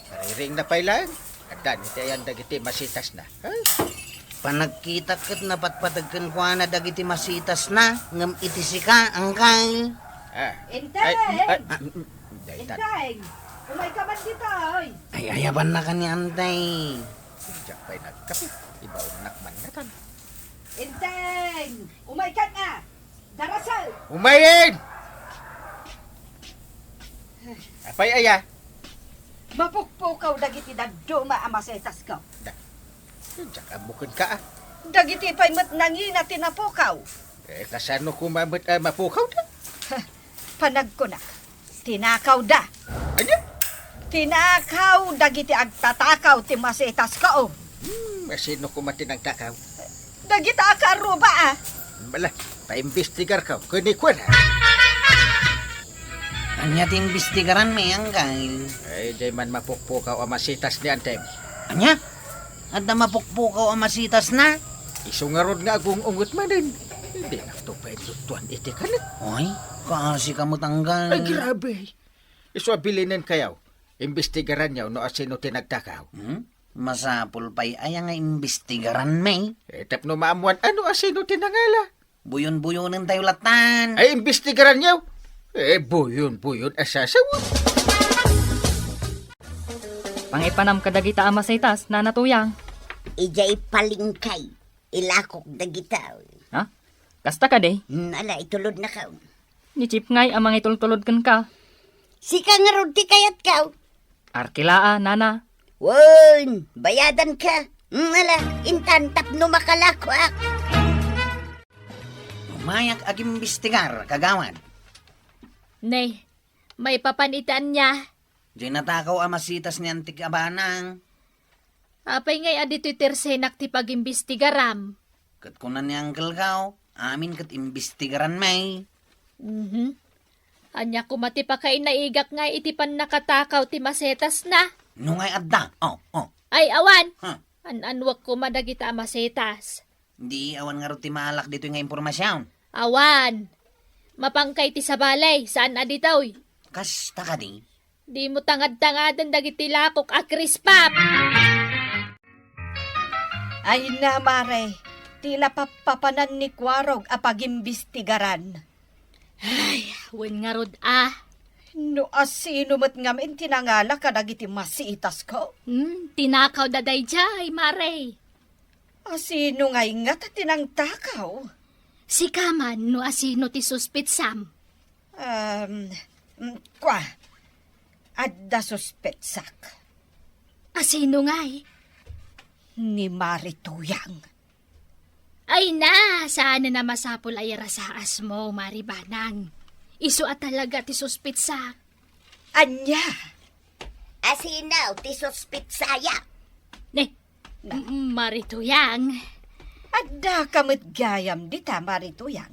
Sariring na pailan. Adan iti ayan dagiti masitas na. Ay, Panagkita kat napatpatagkan ko na dagiti masitas na. Ngam iti sika, angkal. Inteng! Daytan. Inteng! Umay ka man ditoy. Ay, ayaban na kani antay. Diyak pa'y nagkapit. Iba unak man natan. Inteng! Umay ka nga! Darasal! Umayin! Apay aya. Mapukpukaw dagiti dagduma amasetas ko. Diyak amukon ka ah. Dagiti pa'y mat nangina tinapukaw. Kasano kumamot mapukaw na? Panag ko na. Tinakaw da. Ano? Tinakaw dagiti agtatakaw ti masetas ko. Masino kumati ng takaw? Dagiti akaruba ah. Bala, paimbestigar ka. Kunikwan ha. Anya ting bistigaran may angkal. Ay, di man mapukpukaw ang masitas ni Anteng. Anya? At na mapukpukaw ang masitas na? Isungarod nga akong ungot manin. Hindi na ito pa tuan iti kanit. Oy, kasi ka mo tanggal. Ay, grabe. Iso abilinin kayaw. Imbestigaran niyaw no asino tinagtakaw. Masapul pa'y ay nga imbestigaran may. Tapno maamuan ano asino tinangala. Buyon-buyonin tayo latan. Ay, imbestigaran niyaw. Buyon asasawa. Pangipanam kadagita ama sa itas, nanatuyang. Ijay palingkay. Ilakok dagitaw. Ha? Kasta ka day. Ala, itulod na ka. Ni Chip ngay amang itultulod kan ka. Sika nga rod ti kayat ka. Arkilaa, nana. Won, bayadan ka. Ala, intan tapno makalakwak. Umayak ag imbestigar, kagawan. Nay, may papanitan niya. Diyan natakaw amasitas ni Antik Abanang. Apay ngay adito'y tersenak ti pag-imbestigaram. Kat kunan ni Uncle Kao, amin kat imbestigaran may. Anya kumati pa kay naigak nga itipan nakatakaw ti masetas na. Nungay adda. Ay awan, Huh. anwag ko madagita masetas. Di awan nga rin timalak dito nga impormasyon. Awan, mapangkay ti sa balay, saan aditaw? Kasta ka di. Di mo tangad-tangadan dagiti lakok a krispap. Ay na, Mare. Tila papapanan ni Kwarog a pag-imbestigaran. Ay, wen nga rod ah. No asino mat ngamin tinangala ka dagiti masiitas ko. Tinakaw daday jay, Mare. Asino ngay nga ta tinangtakaw? Si Kaman no asino ti suspitsam. Adda suspetsak. Asino ngay? Ni Marituyang. Ay na, saan na masapol ay rasaas mo, Maribanang. Isu at talaga ti suspitsak. Anya? Asinaw, ti suspitsaya. Marituyang. Adda kamit gayam dita, Marituyang.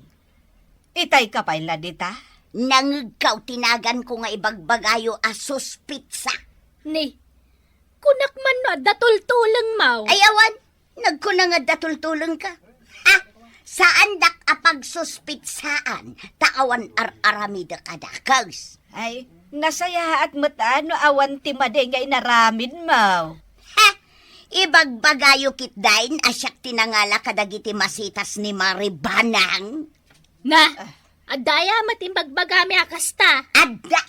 Itay ka pala dita? Nangigkaw tinagan ko nga ibagbagayo a suspitsa. Kunak man no, datultulang mau. Ay awan, nagkuna nga datultulang ka. Ha? Saan dak apag suspitsaan, taawan ar-aramida kadakaws. Ay, nasaya at matano awan ti made nga inaramid mo. Ha? Ibagbagayo kitdain asyak tinangala kadagiti masitas ni Maribanang. Adaya matimbagbagami akasta. Adda!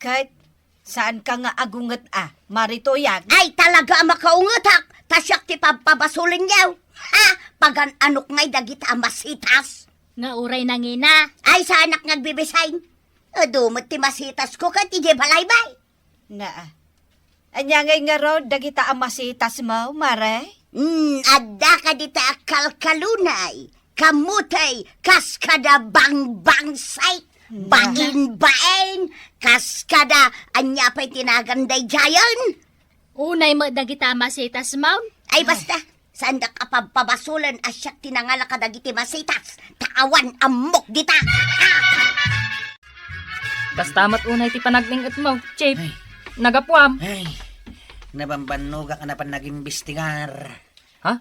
Kahit saan ka nga agungat Marituyang? Ay talaga makaungatak, tasyak ti papabasulin yaw. Ha? Pagan anok ngay dagiti masitas. Nauray nangina. Ay sa anak nagbibisayn. Dumot ti masitas ko kat ije balaybay. Anya ngay nga raw dagita amasitas mo, Mare? Adda ka dita kalkalunay. Kamutay, kaskada bang-bangsay, bain-bain, kaskada anya pa'y tinaganday jayan. Unay mo dagita masitas mau. Ay basta, saan da kapabasulan asyak tinangala ka dagiti masitas, taawan amok dita. Kastamat unay ti panagningat mo, Chip. Nagapuam. Ay, nabambanuga ka na pa nag-imbestigar. Ha?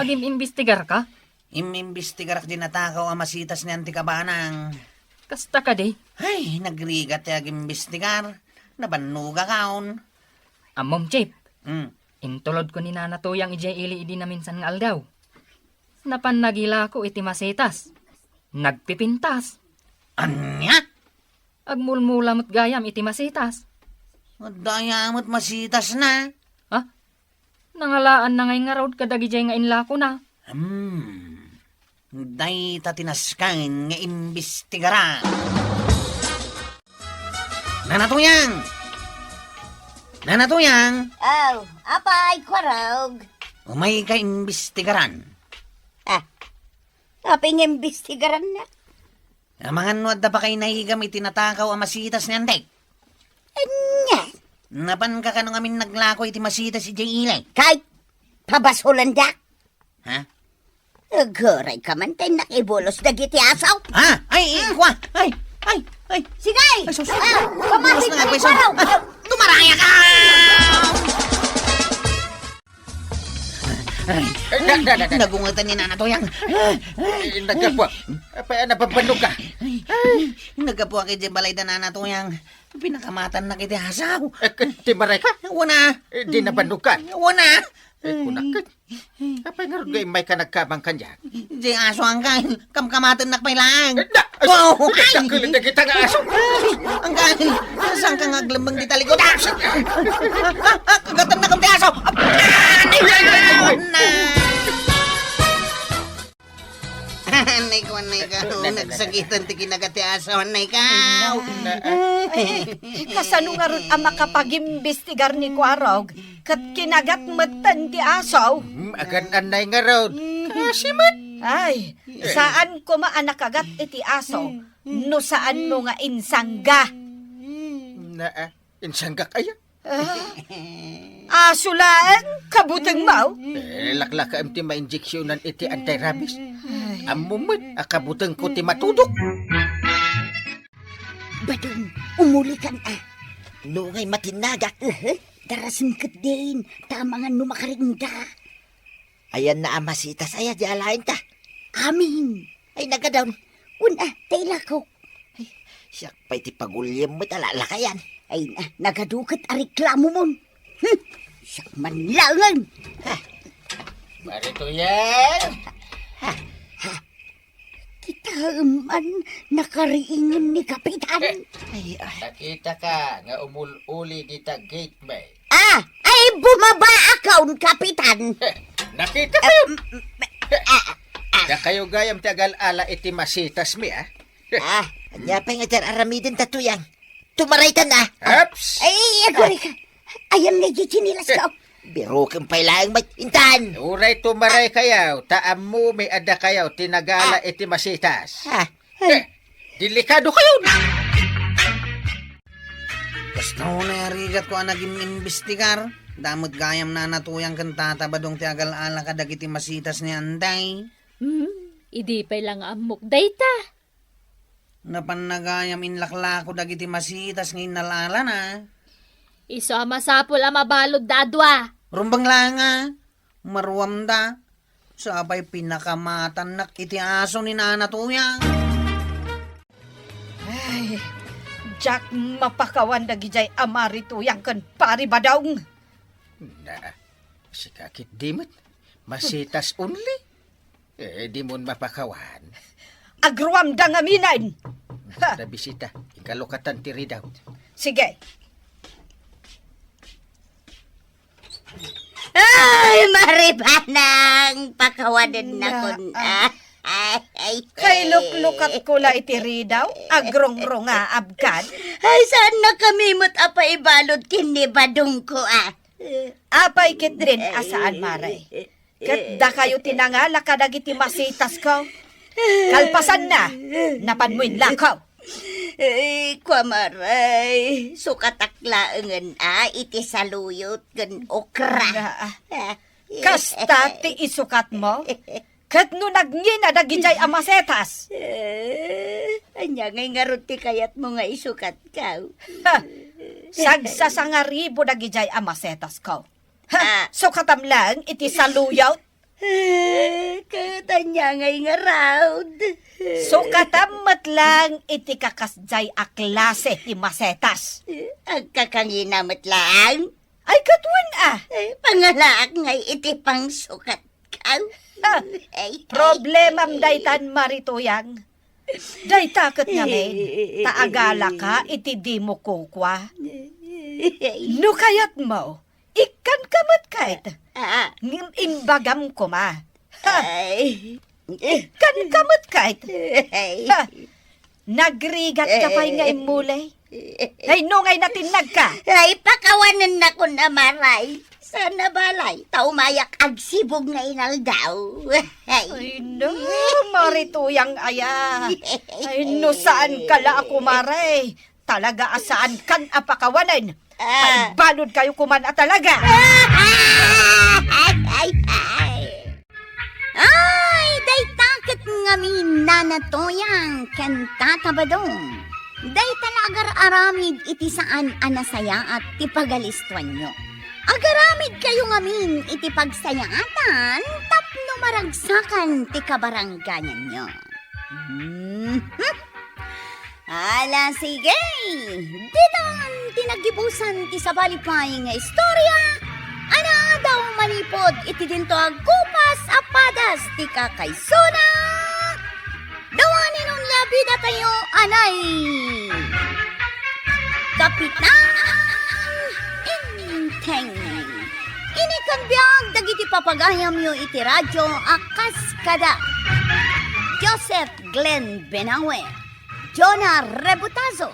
Agim-imbestigar ka? Imimbestigar ak dinatakaw amasitas ni Antik Abanang. Kasta ka day. Ay, nagrigat ag imbestigar. Nabanuga kaon. Amom, Chip. Hmm. Intulod ko ni nanatuyang ijay ili idi na minsan nga aldaw. Napan nagila ko iti masitas. Nagpipintas. Anya? Agmulmulamot gayam iti masitas. Dayamot masitas na. Ha? Nangalaan na ngay nga raw kadagijay nga inlako na. Day tatinaskan nga imbestigara. Nanatuyang! Nanatuyang! Oh, apay Kwarog. Umay ka imbestigaran. Aping imbestigaran na. Mga nuad da pa kay nahigam itinatakaw ang masitas ni Antek. Anya? Napan ka kanong amin naglako iti masitas si Jay Ilay. Kahit pabasulan dak. Ha? Agoray ka man tayo nakibulos dagiti asaw. Ha? Ay, kwa! Ay! Sigay! Ay, sus! Pamati ka ni Beso! Kwarog! Tumaraya ka! Ay, Nagungatan ni Nana Tuyang. Nagkapwa. Apay napapanog ka. Nagkapuha kay balay da Nana Tuyang. Pinakamatan na kiti hasaw. Timaray ka. Wana. Di napanog ka. Wana. Kunakit. Apay nga rin may ka nagkabang kanya. Di aso ang kain. Kamkamatan na lang. Wow! Wow! Nagkakulit na kita nga aso. Ang kain. Saan ka ngaglambang di talikod? Kagatam na kang aso. Anay ko. Nagsakitan ti kinagati aso. Anay ka. Kasano nga ron ang makapag-imbestigar ni Kwarog kat kinagat matan ti asaw? Agan anay nga ron. Kasiman. Ay, saan ko maanakagat iti aso? No saan mo nga insangga? Insangga kaya. Aso lang, kabutang mau? Lakla ka ti ma-injeksyonan iti anti-rabies. Amumot, akabutang ko ti matudok. Badong, umuli kan Lungay matinagak. Darasin ka din. Tama nga numakaringda. Ayan na amasitas, aya di alain ta. Amin. Ay nagadaw. Una, tailako. Siyak pa'y ti pagulyam mo talala ka yan. Ay nagadukat a reklamo mo. Siyak manlangan. Marito yan. Kita man nakariingon ni Kapitan. Ay, Nakita ka nga umululi dita gate may. Ay bumaba account, Kapitan. Nakita ka yun. Da kayo gayam tagal ala iti masitas mi anya pa nga dyan aramidin tatuyang. Tumaraytan na. Ups! Ay, agori ka. Ayan nga chinilas ka. Biro kang pailaang intan. Uray tumaray kayaw, taam mo may ada kayaw, tinagala iti masitas. Delikado kayo na. Gusto ko na yarigat ko ang naging imbestigar. Damot gayam na natuyang kan tatabadong ti agal-ala kadagiti masitas ni Anday. Idi pa'y lang amok dayta. Napanagayam inlakla ko dagiti masitas ng inalala na. Iso masapol ang mabalod dadwa. Rumbang langa, maruwam da. Sabay pinakamatan na iti aso ni Nana Tuyang. Ay, Jack mapakawan da gijay amarito yang kan pari badong. Na, si kakit dimot, masitas only. Di mo mapakawan. Agruam da nga minan. Na bisita, ikalukatan tiri daw. Sige. Ay, maripanang pakawanan na kun. Ay, Kay luklukat ko la itiri daw, agrong-rong nga abkan. Ay, saan na kami mo't apa ibalot kini badong ko Apay kit rin asaan maray. Kat da kayo tinangala kadagiti masitas ko. Kalpasan na, napanmuin lakaw. Kwamaray, sukataklaan iti saluyot gan okra. Kasta ti isukat mo, kat no nagngina dagijay amasetas. Anya ngay nga ruti kayat mo nga isukat ka. Sagsasangaribo dagijay amasetas ko. Sukatam lang iti saluyot. Katanya ngay nga raud. Sukatamat lang iti kakasjay a klase ti masetas. Ang kakanginamat lang. Ay katwan Pangalaak ngay iti pang sukat ka. Problemam daytan marituyang. Dayta kat ngamin, taagala ka iti di mo kukwa. No kayat mo, ikan kamat kahit. Imbagam ko ma. Ikan kamat kahit. Nagrigat ka pa'y nga imulay. Ay no ngay natinag ka. Ay, pakawanan na ko na maray. Sana balay, taumayak agsibog na inaldaw. Ay no, marituyang aya. Ay no, saan kala ako maray? Talaga asaan kan apakawanan? Ay balod kayo kuman talaga. Ay, day takit nga minanatoyang kantatabadong. Day talagar aramid iti saan anasaya at tipagalistuan nyo. Agaramid kayo ngamin iti pagsayaatan, tapno maragsakan ti kabarangganyan nyo. Ala, sige! Dito ang tinagibusan ti sabalipay nga istorya. Ana daw manipod iti dinto agkupas apadas ti kakaysuna. Dawanin nun labida tayo, anay! Kapitan Inteng. Ini kanbiyag dagiti papagayam yo iti radyo akas kada. Joseph Glenn Benawe, Jonah Rebutazo,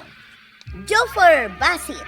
Joffer Basit,